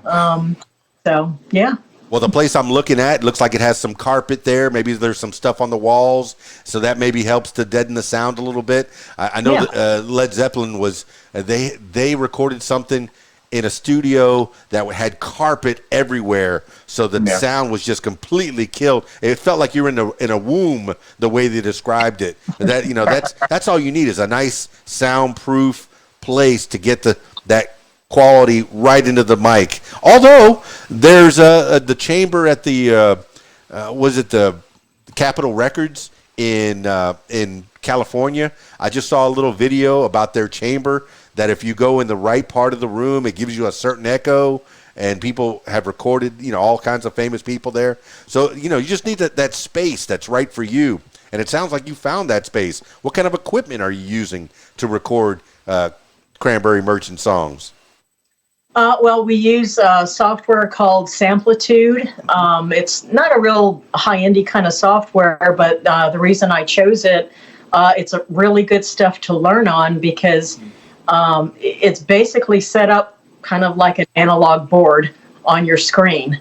So, yeah. Well, the place I'm looking at looks like it has some carpet there. Maybe there's some stuff on the walls, so that maybe helps to deaden the sound a little bit. I know that Led Zeppelin was they recorded something in a studio that had carpet everywhere, so the sound was just completely killed. It felt like you were in a womb the way they described it. That's all you need is a nice soundproof place to get that quality right into the mic. Although there's the chamber at the was it the Capitol Records in California. I just saw a little video about their chamber that if you go in the right part of the room, it gives you a certain echo, and people have recorded all kinds of famous people there. So you just need that space that's right for you. And it sounds like you found that space. What kind of equipment are you using to record Cranberry Merchant songs? Well, we use software called Samplitude. It's not a real high-endy kind of software, but the reason I chose it, it's a really good stuff to learn on because it's basically set up kind of like an analog board on your screen.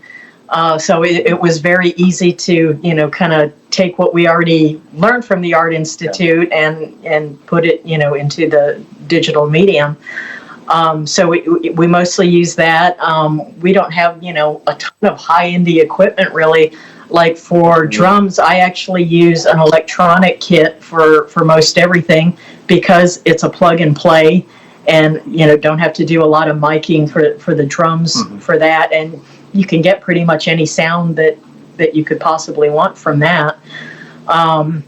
So it was very easy to, kind of take what we already learned from the Art Institute and put it, into the digital medium. So we mostly use that. We don't have, a ton of high-endy equipment really. Like for drums, I actually use an electronic kit for most everything because it's a plug and play and, don't have to do a lot of miking for the drums for that. And you can get pretty much any sound that you could possibly want from that. Have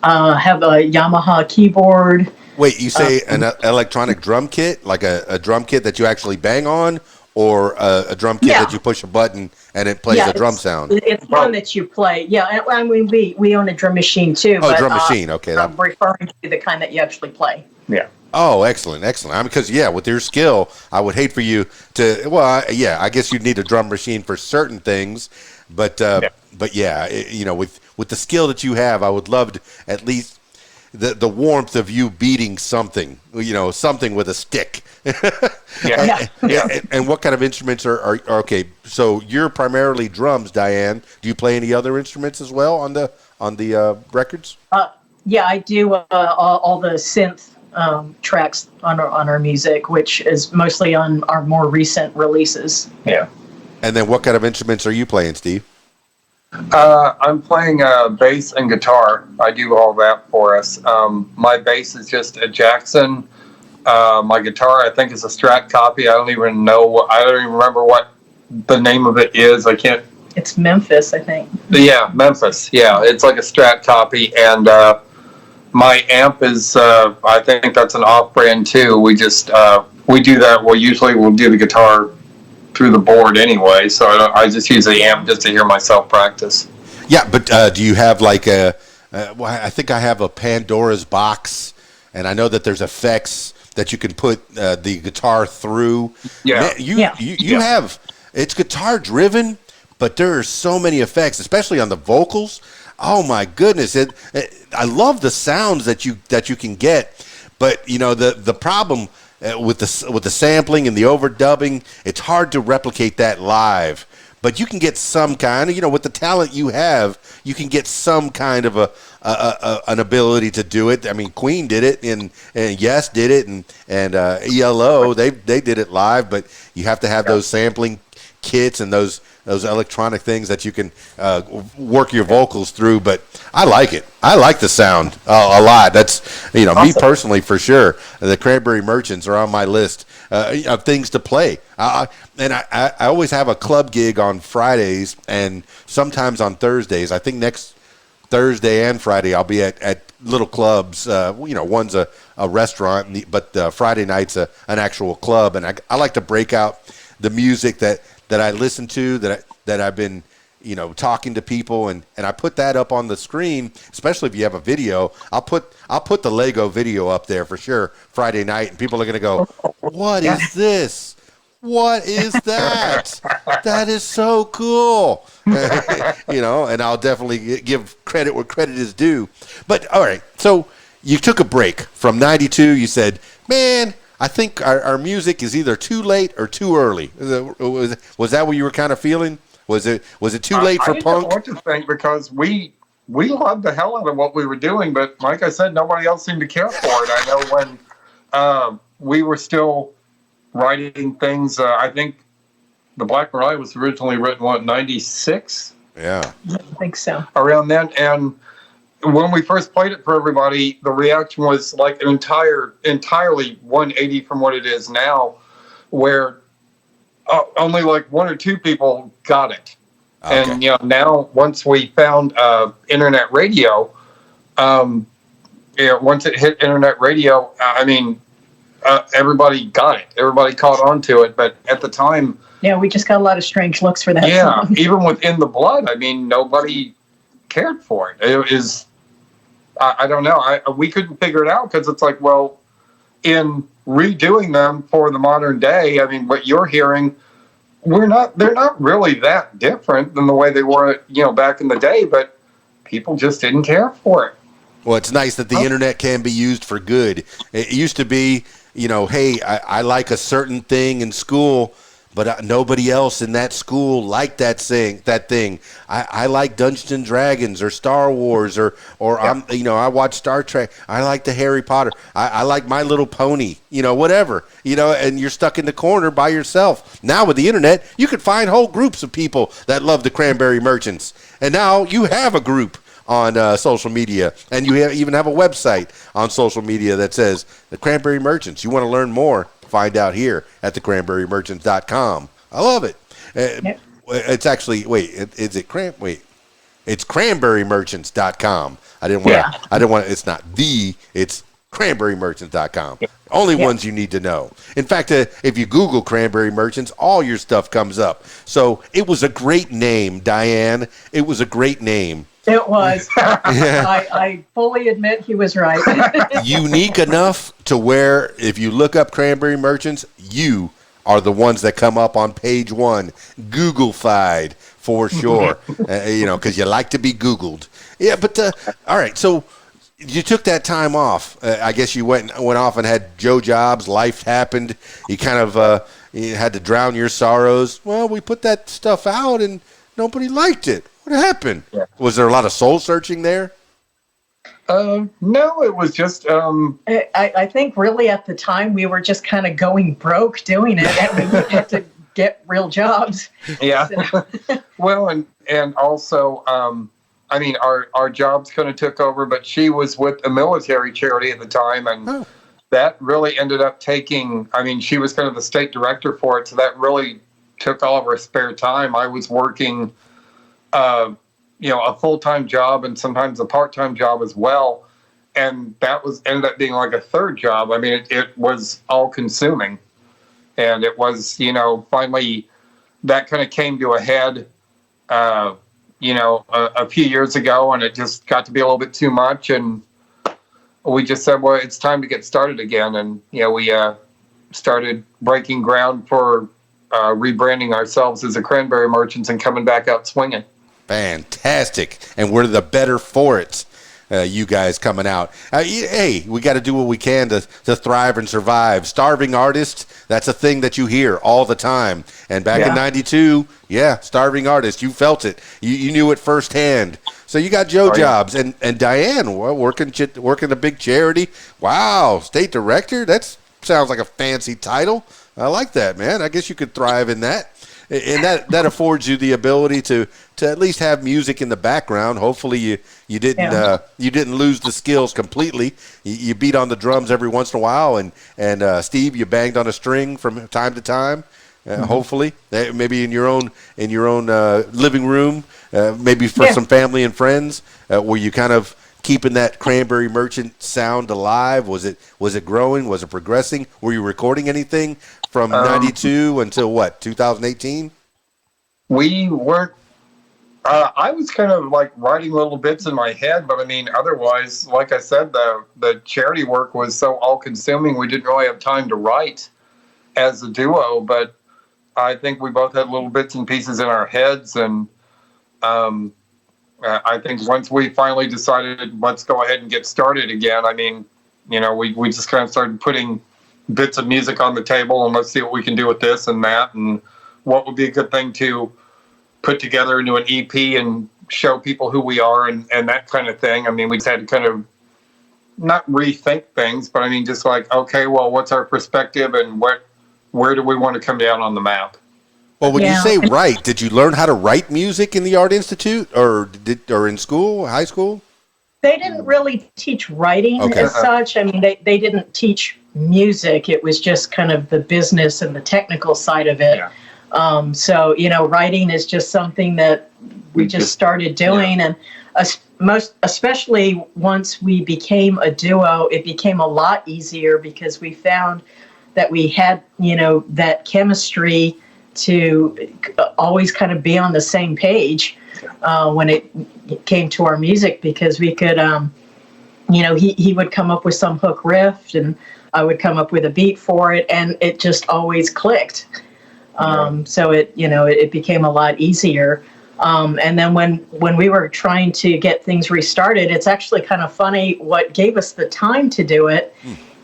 a Yamaha keyboard. Wait, you say an electronic drum kit, like a drum kit that you actually bang on, or a drum kit that you push a button and it plays a drum sound? It's one that you play. Yeah, I mean, we own a drum machine too. Oh, drum machine, okay. I'm referring to the kind that you actually play. Yeah. Oh, excellent. I mean, because, with your skill, I would hate for you to, I guess you'd need a drum machine for certain things, but with the skill that you have, I would love to at least the warmth of you beating something, something with a stick. And what kind of instruments are okay? So you're primarily drums, Dianne. Do you play any other instruments as well on the records? Yeah, I do all the synth tracks on our music, which is mostly on our more recent releases. Yeah. And then what kind of instruments are you playing, Steve? I'm playing bass and guitar. I do all that for us. My bass is just a Jackson. My guitar, I think, is a Strat copy. I don't even remember what the name of it is. It's Memphis, I think. Yeah, Memphis. Yeah, it's like a Strat copy. And my amp is, I think that's an off-brand too. We just, we do that. We'll do the guitar through the board anyway, so I just use the amp just to hear myself practice. Yeah, but do you have like I think I have a Pandora's box, and I know that there's effects that you can put the guitar through. Yeah. Man, you have, it's guitar driven, but there are so many effects, especially on the vocals. Oh my goodness. I love the sounds that you can get, but the problem with the sampling and the overdubbing, it's hard to replicate that live. But you can get some kind of, with the talent you have, you can get some kind of an ability to do it. I mean, Queen did it, and Yes did it, and ELO they did it live. But you have to have those sampling kits and those electronic things that you can work your vocals through. But I like it. I like the sound a lot. That's, me personally, for sure. The Cranberry Merchants are on my list of things to play. And I always have a club gig on Fridays and sometimes on Thursdays. I think next Thursday and Friday I'll be at little clubs. One's a restaurant, but Friday night's an actual club. And I like to break out the music that I listen to, that I've been talking to people, and I put that up on the screen, especially if you have a video. I'll put the Lego video up there for sure Friday night, and people are going to go, what is this? What is that? That is so cool. And I'll definitely give credit where credit is due. But all right, so you took a break from 92. You said, man, I think our music is either too late or too early. Was that what you were kind of feeling? Was it too late for punk? I don't know what to think, because we loved the hell out of what we were doing, but like I said, nobody else seemed to care for it. I know when we were still writing things. I think the Black Mariah was originally written, 96? Yeah. I think so. Around then. And when we first played it for everybody, the reaction was like entirely 180 from what it is now, where only like one or two people got it. Okay. And, now once we found internet radio, once it hit internet radio, everybody got it. Everybody caught on to it. But at the time... Yeah, we just got a lot of strange looks for that song. Even within the blood, nobody cared for it. It was... I don't know. We couldn't figure it out, because it's like, well, in redoing them for the modern day, what you're hearing, they're not really that different than the way they were, back in the day, but people just didn't care for it. Well, it's nice that the internet can be used for good. It used to be, hey, I like a certain thing in school, but nobody else in that school liked that thing. I like Dungeons and Dragons or Star Wars or I watch Star Trek. I like the Harry Potter. I like My Little Pony. Whatever. And you're stuck in the corner by yourself. Now with the internet, you could find whole groups of people that love the Cranberry Merchants, and now you have a group on social media, and you even have a website on social media that says the Cranberry Merchants. You want to learn more? Find out here at thecranberrymerchants.com. I love it. It's actually, it's cranberrymerchants.com. It's cranberrymerchants.com. Only ones you need to know. In fact, if you Google Cranberry Merchants, all your stuff comes up. So it was a great name, Dianne. It was a great name. It was. I fully admit he was right. Unique enough to where if you look up Cranberry Merchants, you are the ones that come up on page one, Google-fied for sure. Because you like to be Googled. Yeah, but all right. So you took that time off. I guess you went off and had Joe Jobs. Life happened. You kind of you had to drown your sorrows. Well, we put that stuff out and nobody liked it. What happened? Yeah. Was there a lot of soul searching there? No, it was just... I think really at the time we were just kind of going broke doing it, and we had to get real jobs. Yeah. So. Well, and also, our jobs kind of took over, but she was with a military charity at the time, and that really ended up taking... she was kind of the state director for it, so that really took all of her spare time. I was working... a full-time job and sometimes a part-time job as well. And that ended up being like a third job. It was all-consuming. And it was, finally that kind of came to a head, a few years ago, and it just got to be a little bit too much. And we just said, well, it's time to get started again. And, we started breaking ground for rebranding ourselves as the Cranberry Merchants and coming back out swinging. Fantastic. And we're the better for it, you guys coming out. Hey, we got to do what we can to thrive and survive. Starving artists, that's a thing that you hear all the time. And back in 92, starving artists, you felt it. You knew it firsthand. So you got Joe Jobs and Dianne working a big charity. Wow, state director? That sounds like a fancy title. I like that, man. I guess you could thrive in that. and that affords you the ability to at least have music in the background. Hopefully you didn't lose the skills completely. You beat on the drums every once in a while, and Steve, you banged on a string from time to time. Hopefully, maybe in your own living room, maybe for some family and friends. Were you kind of keeping that Cranberry Merchant sound alive? Was it growing? Was it progressing? Were you recording anything from 92 until what, 2018? We weren't. I was kind of like writing little bits in my head, but I mean, otherwise, like I said, the charity work was so all-consuming. We didn't really have time to write as a duo, but I think we both had little bits and pieces in our heads, and I think once we finally decided, let's go ahead and get started again, I mean, we just kind of started putting bits of music on the table, and let's see what we can do with this and that, and what would be a good thing to put together into an EP and show people who we are and that kind of thing. I mean, we just had to kind of not rethink things, but I mean, just like, okay, well, what's our perspective and where do we want to come down on the map? Well, when you say write, did you learn how to write music in the Art Institute or in school, high school? They didn't really teach writing as such. I mean, they didn't teach music. It was just kind of the business and the technical side of it. Yeah. So, writing is just something that we just started doing. And especially once we became a duo, it became a lot easier because we found that we had, that chemistry to always kind of be on the same page when it came to our music, because we could, he would come up with some hook riff and I would come up with a beat for it, and it just always clicked. So it became a lot easier. And then when we were trying to get things restarted, it's actually kind of funny. What gave us the time to do it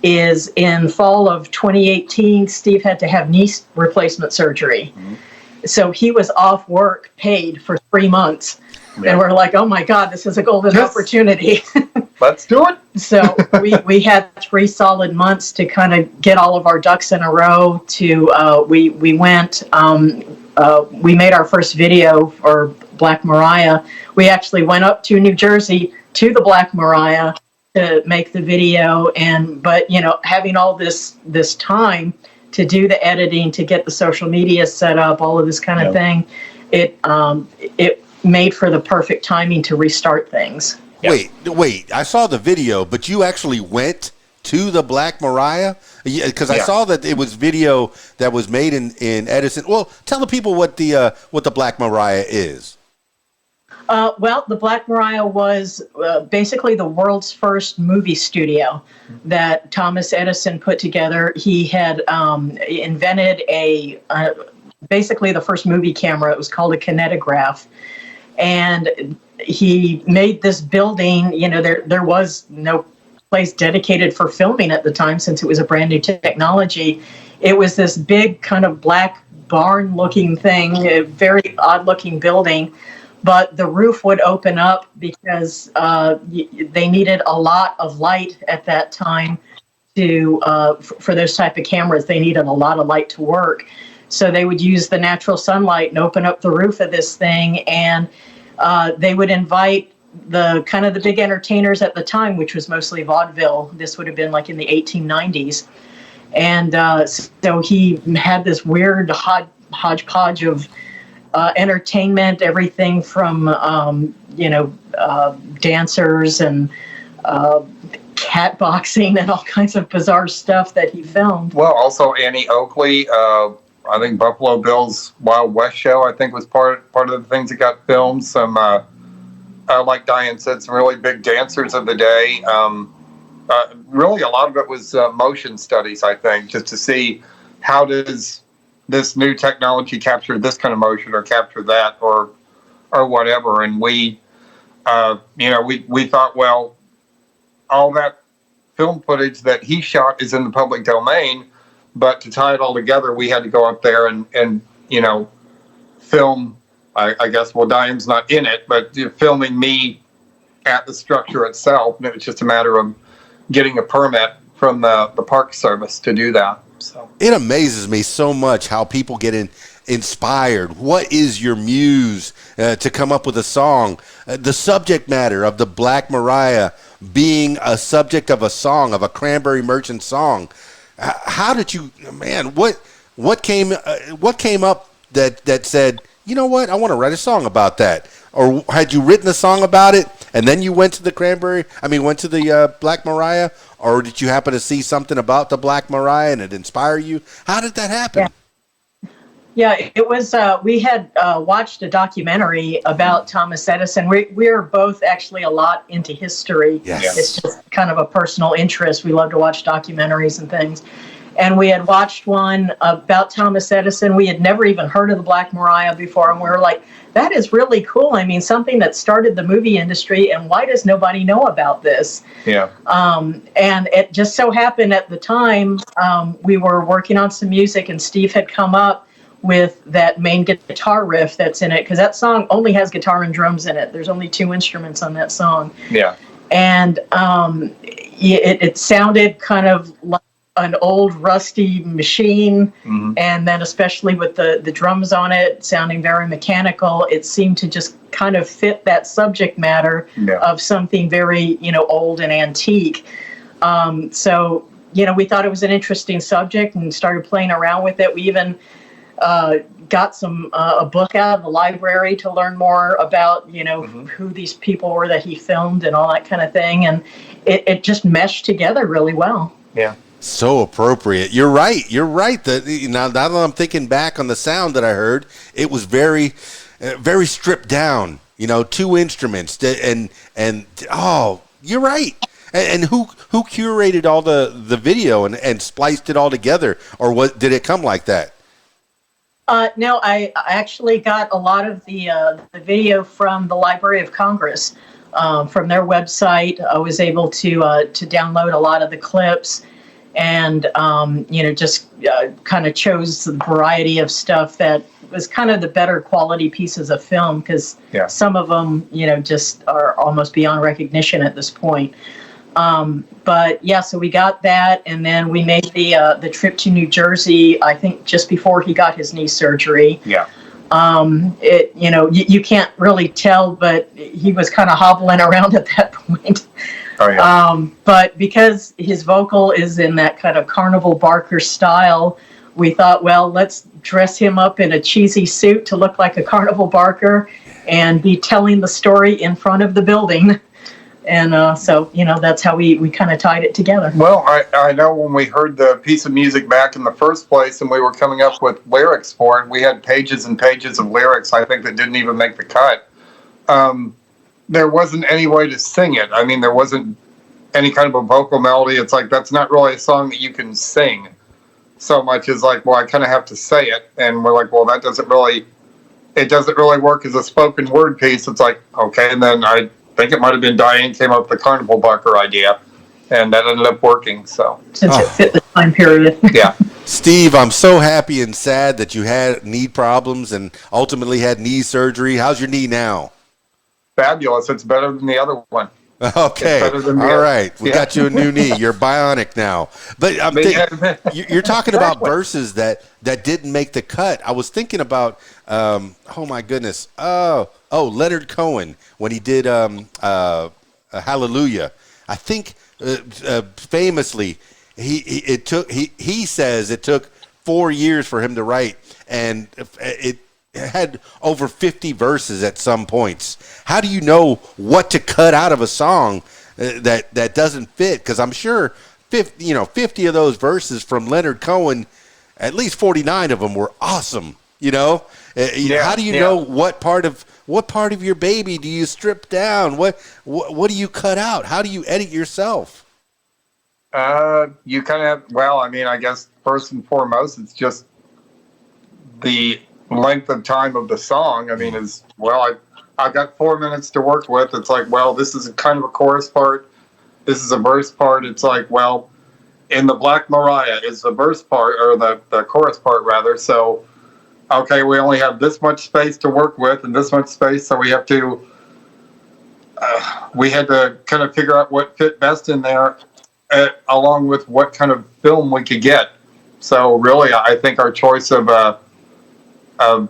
is in fall of 2018, Steve had to have knee replacement surgery. So he was off work paid for 3 months. Yeah. And we're like, oh my God, this is a golden opportunity. Let's do it. So we had 3 solid months to kind of get all of our ducks in a row. We made our first video for Black Mariah. We actually went up to New Jersey to the Black Mariah to make the video, but having all this time to do the editing, to get the social media set up, all of this kind of thing, it made for the perfect timing to restart things. Wait, I saw the video, but you actually went to the Black Mariah? Because I saw that it was video that was made in Edison. Well, tell the people what the Black Mariah is. Well, the Black Mariah was basically the world's first movie studio that Thomas Edison put together. He had invented basically the first movie camera. It was called a kinetograph. And he made this building. There was no place dedicated for filming at the time, since it was a brand new technology. It was this big kind of black barn looking thing, a very odd looking building. But the roof would open up because they needed a lot of light at that time for those type of cameras. They needed a lot of light to work. So they would use the natural sunlight and open up the roof of this thing. And they would invite the big entertainers at the time, which was mostly vaudeville. This would have been like in the 1890s. And so he had this weird hodgepodge of entertainment, everything from, dancers and cat boxing and all kinds of bizarre stuff that he filmed. Well, also Annie Oakley, I think Buffalo Bill's Wild West show, I think, was part of the things that got filmed. Some, like Dianne said, some really big dancers of the day. Really, a lot of it was motion studies, I think, just to see how does this new technology capture this kind of motion or capture that or whatever. And we thought, well, all that film footage that he shot is in the public domain, but to tie it all together, we had to go up there and film, I guess, well, Diane's not in it, but filming me at the structure itself. And it was just a matter of getting a permit from the Park Service to do that. So it amazes me so much how people get inspired? What is your muse to come up with a song? The subject matter of the Black Mariah being a subject of a song, of a Cranberry Merchant song. How did you, man? What came up that said, you know what, I want to write a song about that? Or had you written a song about it and then you went to the Black Mariah? Or did you happen to see something about the Black Mariah and it inspired you? How did that happen? Yeah, it was, we had watched a documentary about Thomas Edison. We're both actually a lot into history. Yes. It's just kind of a personal interest. We love to watch documentaries and things. And we had watched one about Thomas Edison. We had never even heard of the Black Mariah before. And we were like, that is really cool. I mean, something that started the movie industry. And why does nobody know about this? Yeah. And it just so happened at the time, we were working on some music and Steve had come up with that main guitar riff that's in it. Because that song only has guitar and drums in it. There's only 2 instruments on that song. Yeah. And it sounded kind of like an old rusty machine, and then especially with the drums on it sounding very mechanical, it seemed to just kind of fit that subject matter of something very, old and antique. So, we thought it was an interesting subject and started playing around with it. We even got a book out of the library to learn more about, who these people were that he filmed and all that kind of thing. And it just meshed together really well. Yeah. So appropriate. You're right. Now that I'm thinking back on the sound that I heard, it was very, very stripped down. 2 instruments, and you're right. And who curated all the video and spliced it all together, or did it come like that? No, I actually got a lot of the video from the Library of Congress, from their website. I was able to download a lot of the clips. And, just kind of chose the variety of stuff that was kind of the better quality pieces of film, because some of them, just are almost beyond recognition at this point. But yeah, so we got that, and then we made the trip to New Jersey, I think just before he got his knee surgery. Yeah. You can't really tell, but he was kind of hobbling around at that point. Oh, yeah. But because his vocal is in that kind of carnival barker style, we thought, well, let's dress him up in a cheesy suit to look like a carnival barker and be telling the story in front of the building. And so, that's how we kind of tied it together. Well, I know when we heard the piece of music back in the first place and we were coming up with lyrics for it, we had pages and pages of lyrics, I think, that didn't even make the cut. There wasn't any way to sing it. I mean, there wasn't any kind of a vocal melody. It's like, that's not really a song that you can sing so much as like, well, I kind of have to say it. And we're like, well, it doesn't really work as a spoken word piece. It's like, okay. And then I think it might've been Dianne came up with the carnival barker idea, and that ended up working. So since it fit the time period. Yeah. Steve, I'm so happy and sad that you had knee problems and ultimately had knee surgery. How's your knee now? Fabulous. It's better than the other one. Okay. All right. We got you a new knee. You're bionic now. But you're talking about verses that didn't make the cut. I was thinking about, oh my goodness. Leonard Cohen, when he did Hallelujah. I think famously he says it took 4 years for him to write, and it had over 50 verses at some points. How do you know what to cut out of a song that doesn't fit? Because I'm sure 50 of those verses from Leonard Cohen, at least 49 of them were awesome. How do you know what part of your baby do you strip down? What do you cut out? How do you edit yourself? You kind of I guess first and foremost, it's just the length of time of the song. I mean, I've got 4 minutes to work with. It's like, well, this is a kind of a chorus part. This is a verse part. It's like, well, in the Black Mariah is the verse part, or the chorus part rather. So, okay, we only have this much space to work with and this much space. So we had to kind of figure out what fit best in there, along with what kind of film we could get. So really, I think our choice of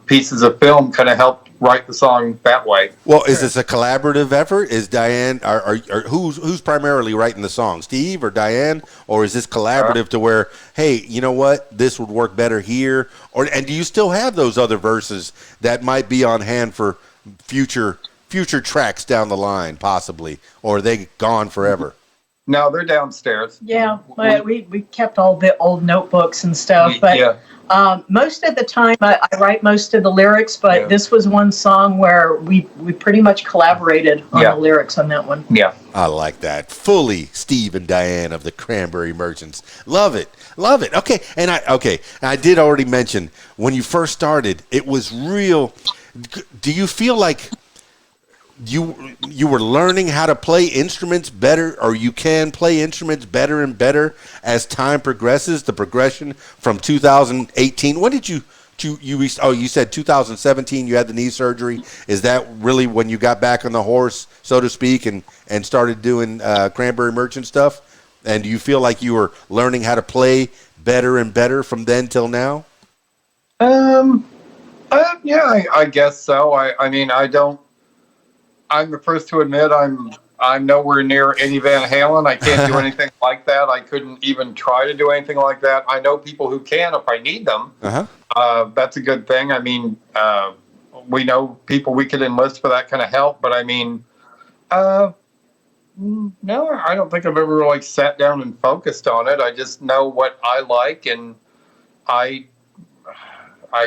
pieces of film kind of helped write the song that way. Well, is this a collaborative effort? Is Dianne, are who's primarily writing the song, Steve or Dianne, or is this collaborative to where, hey, you know what, this would work better here, and do you still have those other verses that might be on hand for future tracks down the line, possibly, or are they gone forever? No, they're downstairs. Yeah, we kept all the old notebooks and stuff, but most of the time I write most of the lyrics, but this was one song where we pretty much collaborated on the lyrics on that one. Yeah. I like that. Fully Steve and Dianne of the Cranberry Merchants. Love it. Love it. Okay. And I did already mention when you first started, it was real. Do you feel like you were learning how to play instruments better, or you can play instruments better and better as time progresses? The progression from 2018. When did you said 2017 you had the knee surgery. Is that really when you got back on the horse, so to speak, and started doing Cranberry Merchant stuff? And do you feel like you were learning how to play better and better from then till now? Yeah, I guess so. I mean, I'm the first to admit I'm nowhere near Eddie Van Halen. I can't do anything like that. I couldn't even try to do anything like that. I know people who can if I need them. That's a good thing. I mean, we know people we could enlist for that kind of help. But I mean, no, I don't think I've ever really sat down and focused on it. I just know what I like, and I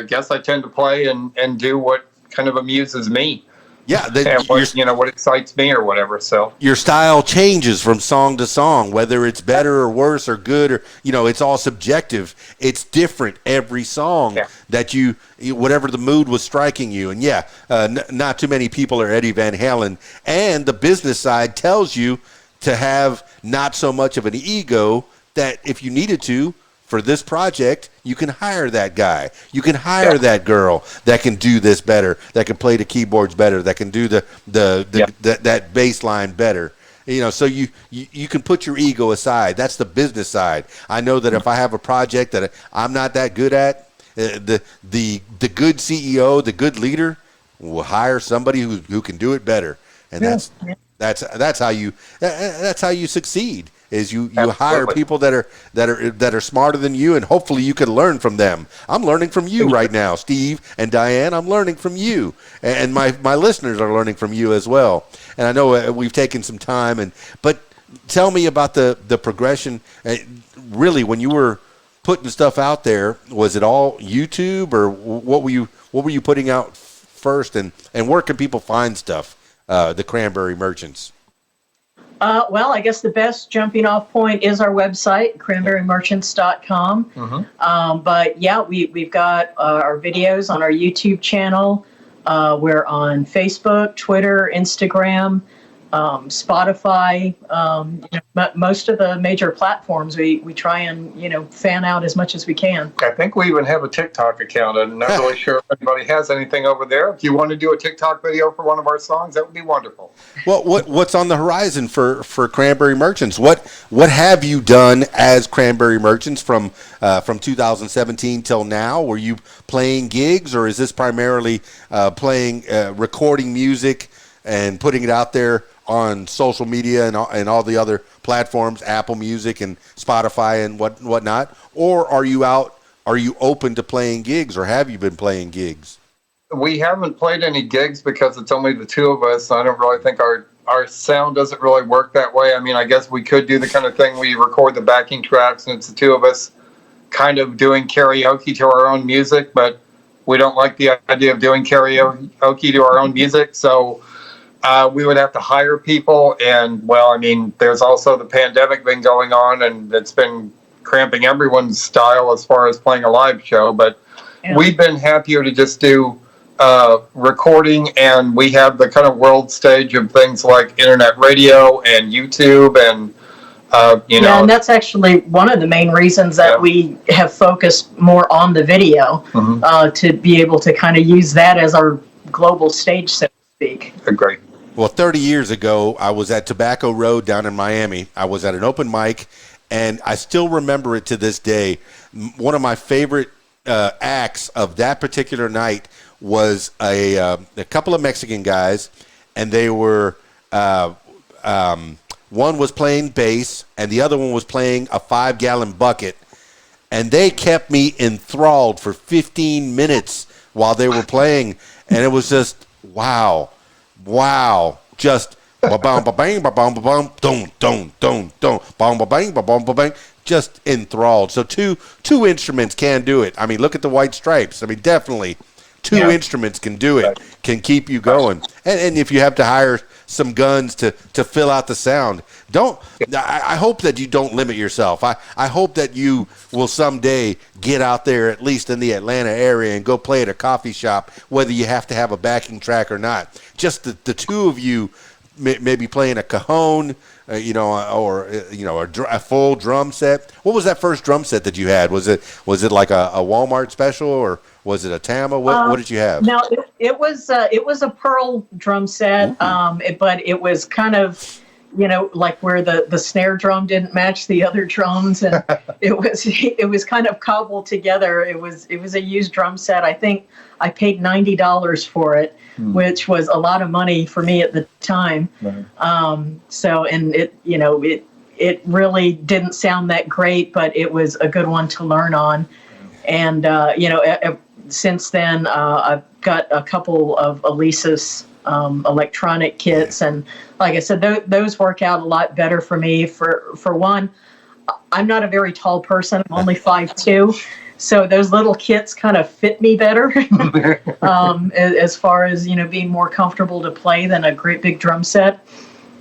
guess I tend to play and do what kind of amuses me. Yeah, what excites me or whatever. So your style changes from song to song, whether it's better or worse or good, or it's all subjective. It's different every song that you whatever the mood was striking you. And not too many people are Eddie Van Halen. And the business side tells you to have not so much of an ego that if you needed to, for this project, you can hire that guy. You can hire that girl that can do this better, that can play the keyboards better, that can do that bass line better. So you can put your ego aside. That's the business side. I know that if I have a project that I'm not that good at, the good CEO, the good leader, will hire somebody who can do it better, and that's how you succeed. Is you hire people that are smarter than you, and hopefully you can learn from them. I'm learning from you right now, Steve and Dianne. I'm learning from you, and my listeners are learning from you as well. And I know we've taken some time, but tell me about the progression. Really, when you were putting stuff out there, was it all YouTube, or what were you putting out first, and where can people find stuff? The Cranberry Merchants. Well, I guess the best jumping off point is our website, cranberrymerchants.com. But yeah, we've got our videos on our YouTube channel. We're on Facebook, Twitter, Instagram, Spotify, most of the major platforms. We try and fan out as much as we can. I think we even have a TikTok account. I'm not really sure if anybody has anything over there. If you want to do a TikTok video for one of our songs, that would be wonderful. Well, what's on the horizon for Cranberry Merchants? What have you done as Cranberry Merchants from 2017 till now? Were you playing gigs, or is this primarily recording music and putting it out there on social media and all the other platforms, Apple Music and Spotify and whatnot? Or are you open to playing gigs, or have you been playing gigs? We haven't played any gigs because it's only the two of us. I don't really think our sound doesn't really work that way. I mean, I guess we could do the kind of thing where you record the backing tracks and it's the two of us kind of doing karaoke to our own music, but we don't like the idea of doing karaoke to our own music. So we would have to hire people, and there's also the pandemic been going on, and it's been cramping everyone's style as far as playing a live show. But we've been happier to just do recording, and we have the kind of world stage of things like internet radio and YouTube, and and that's actually one of the main reasons that we have focused more on the video, to be able to kind of use that as our global stage, so to speak. Agree. Well, 30 years ago, I was at Tobacco Road down in Miami. I was at an open mic, and I still remember it to this day. One of my favorite acts of that particular night was a couple of Mexican guys, and they were one was playing bass, and the other one was playing a 5-gallon bucket, and they kept me enthralled for 15 minutes while they were playing, and it was just wow, just ba-bam, ba-bang, ba-bam, ba-bam, dum, dum, dum, dum, bam, ba-bang, ba-bam, ba-bang, just enthralled. So two instruments can do it. I mean, look at the White Stripes. I mean, definitely two instruments can do it, can keep you going. And if you have to hire some guns to fill out the sound, I hope that you don't limit yourself. I hope that you will someday get out there, at least in the Atlanta area, and go play at a coffee shop, whether you have to have a backing track or not. Just the two of you maybe playing a cajon, or a full drum set. What was that first drum set that you had? Was it like a Walmart special, or was it a Tama? What did you have? No, it was a Pearl drum set, but it was kind of, like where the snare drum didn't match the other drums, and it was kind of cobbled together. It was a used drum set. I think I paid $90 for it, which was a lot of money for me at the time. Right. So, and it really didn't sound that great, but it was a good one to learn on. And since then, I've got a couple of Elisa's electronic kits, and like I said, those work out a lot better for me. For one, I'm not a very tall person. I'm only 5'2", so those little kits kind of fit me better as far as being more comfortable to play than a great big drum set.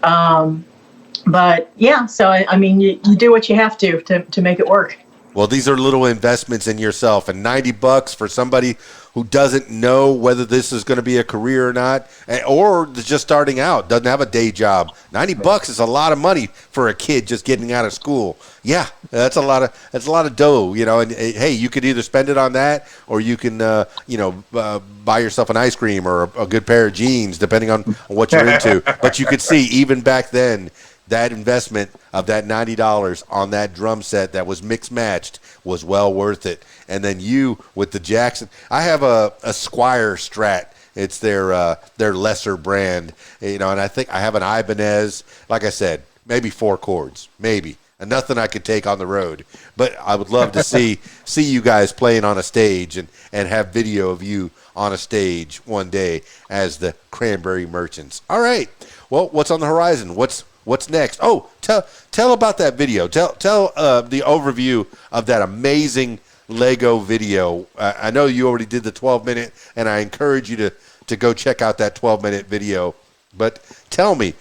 But yeah, so I mean, you do what you have to make it work. Well, these are little investments in yourself, and $90 for somebody who doesn't know whether this is going to be a career or not, or just starting out, doesn't have a day job. $90 is a lot of money for a kid just getting out of school. Yeah, that's a lot of dough, And hey, you could either spend it on that, or you can, buy yourself an ice cream or a good pair of jeans, depending on what you're into. But you could see even back then, that investment of that $90 on that drum set that was mixed matched was well worth it. And then you with the Jackson, I have a Squire Strat. It's their lesser brand, and I think I have an Ibanez. Like I said, maybe 4 chords, maybe, and nothing I could take on the road. But I would love to see you guys playing on a stage and have video of you on a stage one day as the Cranberry Merchants. All right. Well, what's on the horizon? What's next? Oh, tell about that video. Tell the overview of that amazing Lego video. I know you already did the 12-minute, and I encourage you to go check out that 12-minute video. But tell me,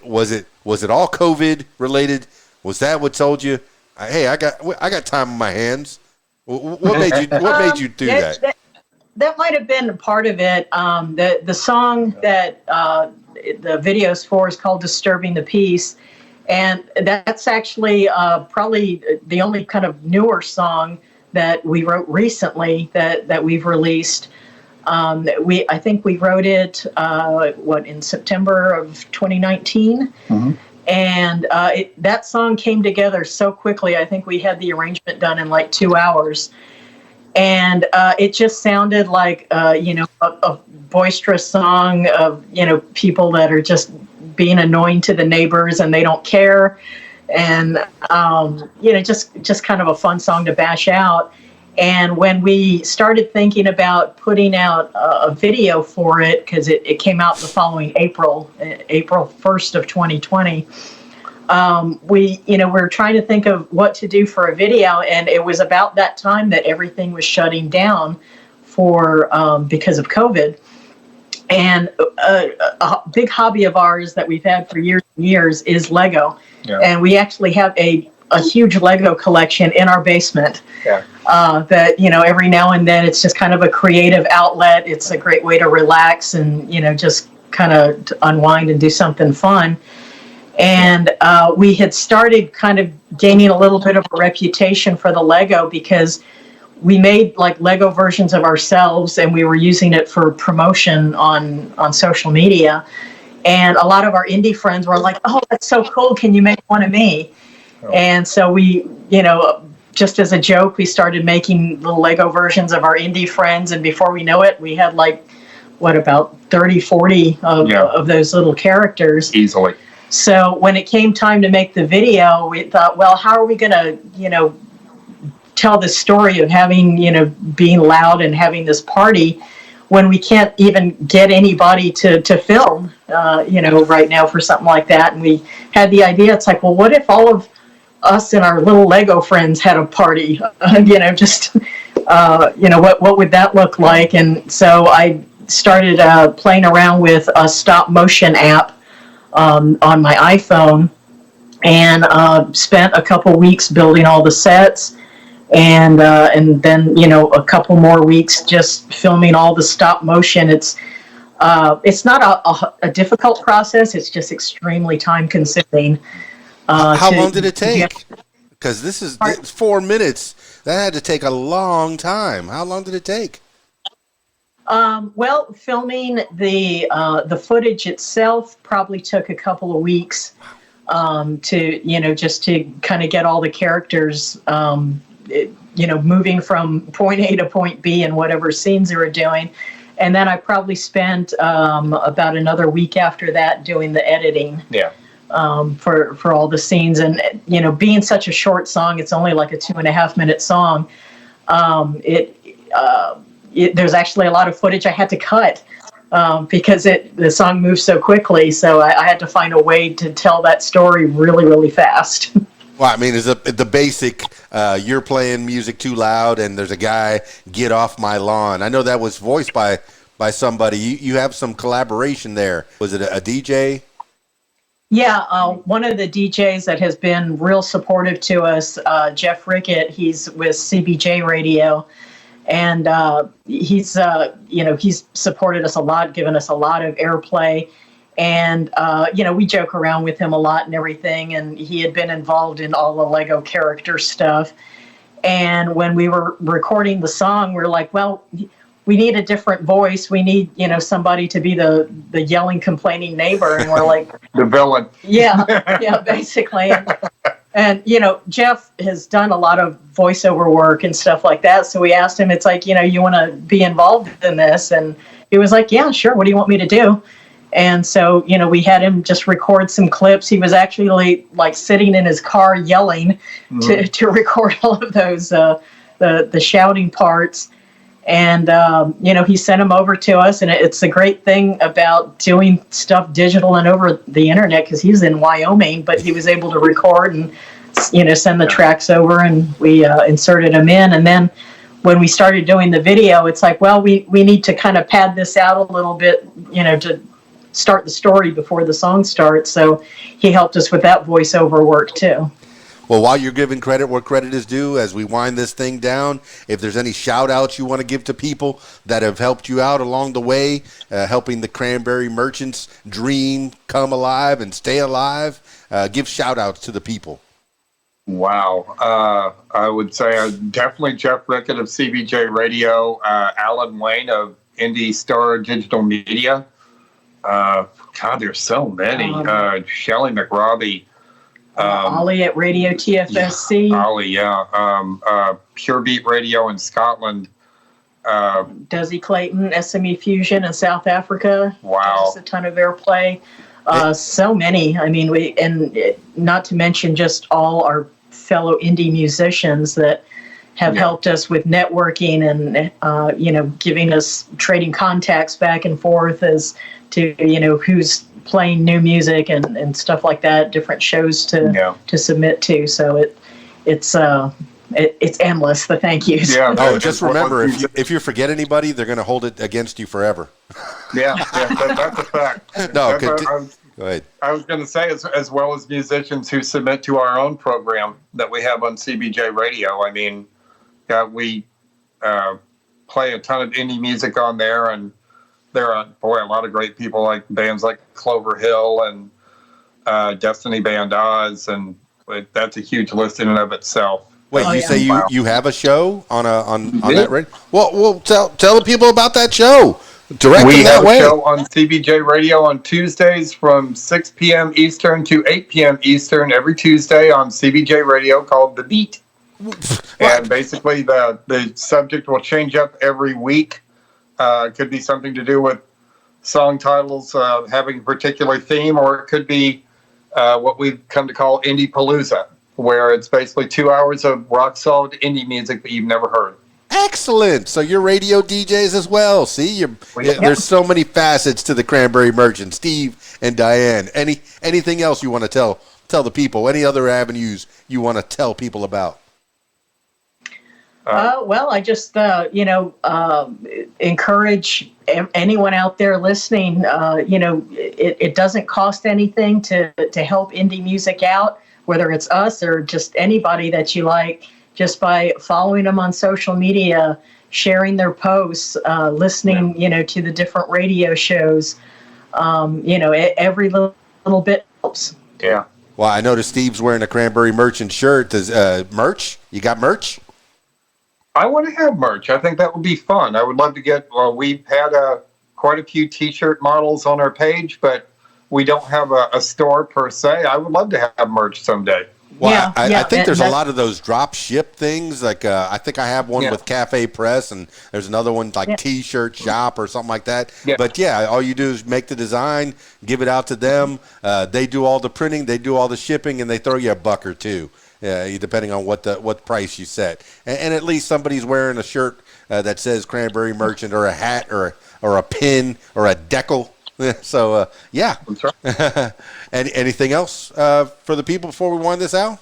was it all COVID related? Was that what told you, hey, I got time on my hands? What made you do that? That might have been part of it. The song that the video's for is called "Disturbing the Peace," and that's actually probably the only kind of newer song that we wrote recently that we've released. I think we wrote it in September of 2019. Mm-hmm. And that song came together so quickly. I think we had the arrangement done in like 2 hours. And it just sounded like, a boisterous song of, people that are just being annoying to the neighbors and they don't care. And, just kind of a fun song to bash out. And when we started thinking about putting out a video for it, because it came out the following April 1st of 2020, we were trying to think of what to do for a video, and it was about that time that everything was shutting down because of COVID. And a big hobby of ours that we've had for years and years is Lego. Yeah. And we actually have a huge Lego collection in our basement. Yeah. That, every now and then it's just kind of a creative outlet. It's a great way to relax and, just kind of unwind and do something fun. And we had started kind of gaining a little bit of a reputation for the Lego because we made like Lego versions of ourselves and we were using it for promotion on social media. And a lot of our indie friends were like, "Oh, that's so cool. Can you make one of me?" Oh. And so we, just as a joke, we started making little Lego versions of our indie friends, and before we know it, we had like, what, about 30, 40 of those little characters. Easily. So when it came time to make the video, we thought, well, how are we going to, tell the story of having, being loud and having this party when we can't even get anybody to film, right now for something like that. And we had the idea, it's like, well, what if all of us and our little Lego friends had a party, what would that look like? And so I started playing around with a stop motion app on my iPhone, and spent a couple weeks building all the sets, and then a couple more weeks just filming all the stop motion. It's not a difficult process. It's just extremely time consuming. How long did it take? Because it's 4 minutes. That had to take a long time. How long did it take? Well, filming the footage itself probably took a couple of weeks just to kind of get all the characters, moving from point A to point B in whatever scenes they were doing. And then I probably spent about another week after that doing the editing. Yeah. For all the scenes. And, being such a short song, it's only like a 2.5 minute song. There's actually a lot of footage I had to cut because the song moves so quickly. So I had to find a way to tell that story really, really fast. Well, I mean, is the basic, you're playing music too loud and there's a guy, get off my lawn. I know that was voiced by somebody. You have some collaboration there. Was it a DJ? Yeah, one of the DJs that has been real supportive to us, Jeff Rickett, he's with CBJ Radio, and he's supported us a lot, given us a lot of airplay, and we joke around with him a lot and everything, and he had been involved in all the Lego character stuff. And when we were recording the song, we were like, well, we need a different voice. We need, somebody to be the yelling, complaining neighbor. And we're like, the villain. Yeah, basically. And, Jeff has done a lot of voiceover work and stuff like that. So we asked him, it's like, you want to be involved in this? And he was like, yeah, sure. What do you want me to do? And so, we had him just record some clips. He was actually like sitting in his car yelling to record all of those, the shouting parts. And, he sent them over to us. And it's a great thing about doing stuff digital and over the internet, because he's in Wyoming, but he was able to record and, send the tracks over, and we inserted them in. And then when we started doing the video, it's like, well, we need to kind of pad this out a little bit, to start the story before the song starts. So he helped us with that voiceover work too. Well, while you're giving credit where credit is due, as we wind this thing down, if there's any shout-outs you want to give to people that have helped you out along the way, helping the Cranberry merchants dream come alive and stay alive, give shout-outs to the people. Wow. I would say definitely Jeff Rickett of CBJ Radio, Alan Wayne of Indie Star Digital Media. God, there's so many. Shelley McRobbie. Ollie at Radio TFSC. Yeah, Ollie, Pure Beat Radio in Scotland. Desi Clayton, SME Fusion in South Africa. Wow. Just a ton of airplay. So many. I mean, not to mention just all our fellow indie musicians that have helped us with networking and, giving us, trading contacts back and forth as to, who's playing new music and stuff like that, different shows to submit to. So it's endless, the thank yous. Yeah. Oh, just remember, if you forget anybody, they're going to hold it against you forever. That's a fact. No, go ahead. I was going to say, as well as musicians who submit to our own program that we have on CBJ Radio. I mean, we play a ton of indie music on there, and there are, a lot of great people, like bands like Clover Hill and Destiny Band Oz, and that's a huge list in and of itself. Wait, you say you have a show on that radio? Well, tell the people about that show. Direct them that way. We have a show on CBJ Radio on Tuesdays from 6 p.m. Eastern to 8 p.m. Eastern every Tuesday on CBJ Radio called The Beat. And basically the subject will change up every week. It could be something to do with song titles having a particular theme, or it could be what we've come to call Indie Palooza, where it's basically 2 hours of rock solid indie music that you've never heard. Excellent. So you're radio DJs as well. See, there's so many facets to the Cranberry Merchant. Steve and Dianne, anything else you want to tell the people? Any other avenues you want to tell people about? Well, I just, encourage anyone out there listening, it doesn't cost anything to help indie music out, whether it's us or just anybody that you like, just by following them on social media, sharing their posts, listening, to the different radio shows. Every little bit helps. Yeah. Well, I noticed Steve's wearing a Cranberry Merchant shirt. Does merch? You got merch? I want to have merch. I think that would be fun. I would love to get, we've had quite a few T-shirt models on our page, but we don't have a store per se. I would love to have merch someday. Well, I think there's a lot of those drop ship things. Like I think I have one with Cafe Press, and there's another one like T-shirt shop or something like that. Yeah. But all you do is make the design, give it out to them. They do all the printing, they do all the shipping, and they throw you $1 or $2. Depending on what price you set, and at least somebody's wearing a shirt that says Cranberry Merchant, or a hat, or a pin, or a decal. So That's right. Anything else for the people before we wind this out?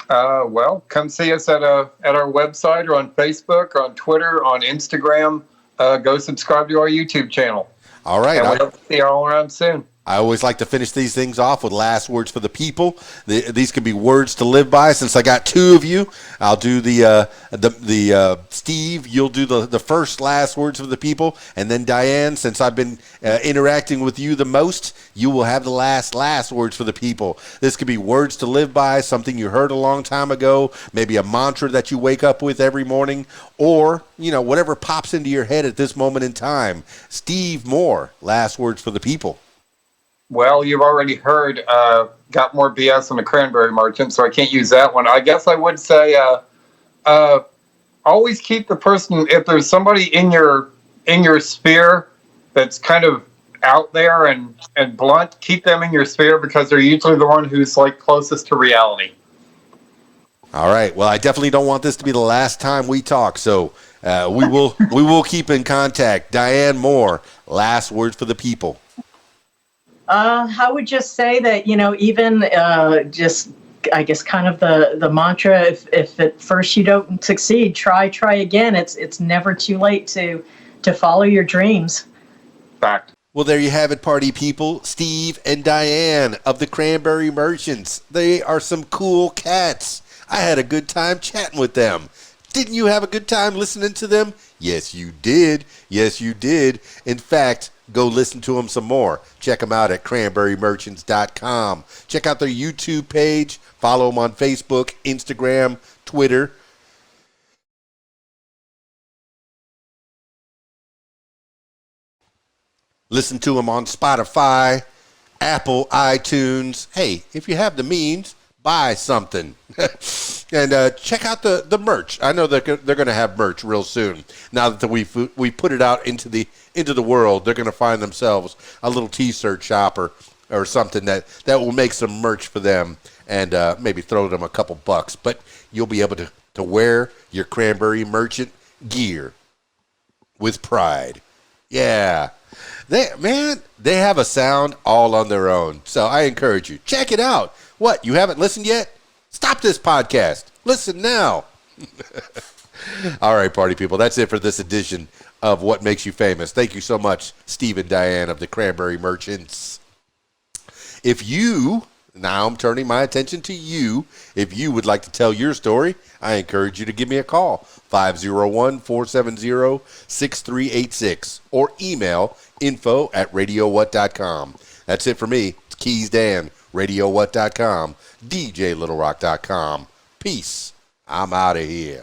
Well, come see us at our website, or on Facebook, or on Twitter, on Instagram. Go subscribe to our YouTube channel. All right, and we hope to see you all around soon. I always like to finish these things off with last words for the people. These could be words to live by. Since I got two of you, I'll do the Steve. You'll do the first last words for the people, and then Dianne. Since I've been interacting with you the most, you will have the last words for the people. This could be words to live by, something you heard a long time ago, maybe a mantra that you wake up with every morning, or whatever pops into your head at this moment in time. Steve Moore, last words for the people. Well, you've already heard got more BS on the Cranberry Merchant, so I can't use that one. I guess I would say always keep the person, if there's somebody in your sphere that's kind of out there and blunt, keep them in your sphere, because they're usually the one who's like closest to reality. All right. Well, I definitely don't want this to be the last time we talk, so we will keep in contact. Dianne Moore, last words for the people. I would just say that, even just, I guess, kind of the mantra, if at first you don't succeed, try again. It's never too late to follow your dreams. Fact. Well, there you have it, party people. Steve and Dianne of the Cranberry Merchants. They are some cool cats. I had a good time chatting with them. Didn't you have a good time listening to them? Yes, you did. Yes, you did. In fact, go listen to them some more. Check them out at cranberrymerchants.com. Check out their YouTube page. Follow them on Facebook, Instagram, Twitter. Listen to them on Spotify, Apple, iTunes. Hey, if you have the means, buy something. And check out the merch. I know they're going to have merch real soon. Now that we put it out into the world, they're going to find themselves a little T-shirt shop or something that will make some merch for them, and maybe throw them a couple bucks. But you'll be able to wear your Cranberry Merchant gear with pride. Yeah. They have a sound all on their own. So I encourage you, check it out. What, you haven't listened yet? Stop this podcast. Listen now. All right, party people. That's it for this edition of What Makes You Famous. Thank you so much, Steve and Dianne of the Cranberry Merchants. Now I'm turning my attention to you. If you would like to tell your story, I encourage you to give me a call, 501-470-6386, or email info@radiowhat.com. That's it for me. It's KeysDAN, radiowhat.com, djlittlerock.com. Peace. I'm out of here.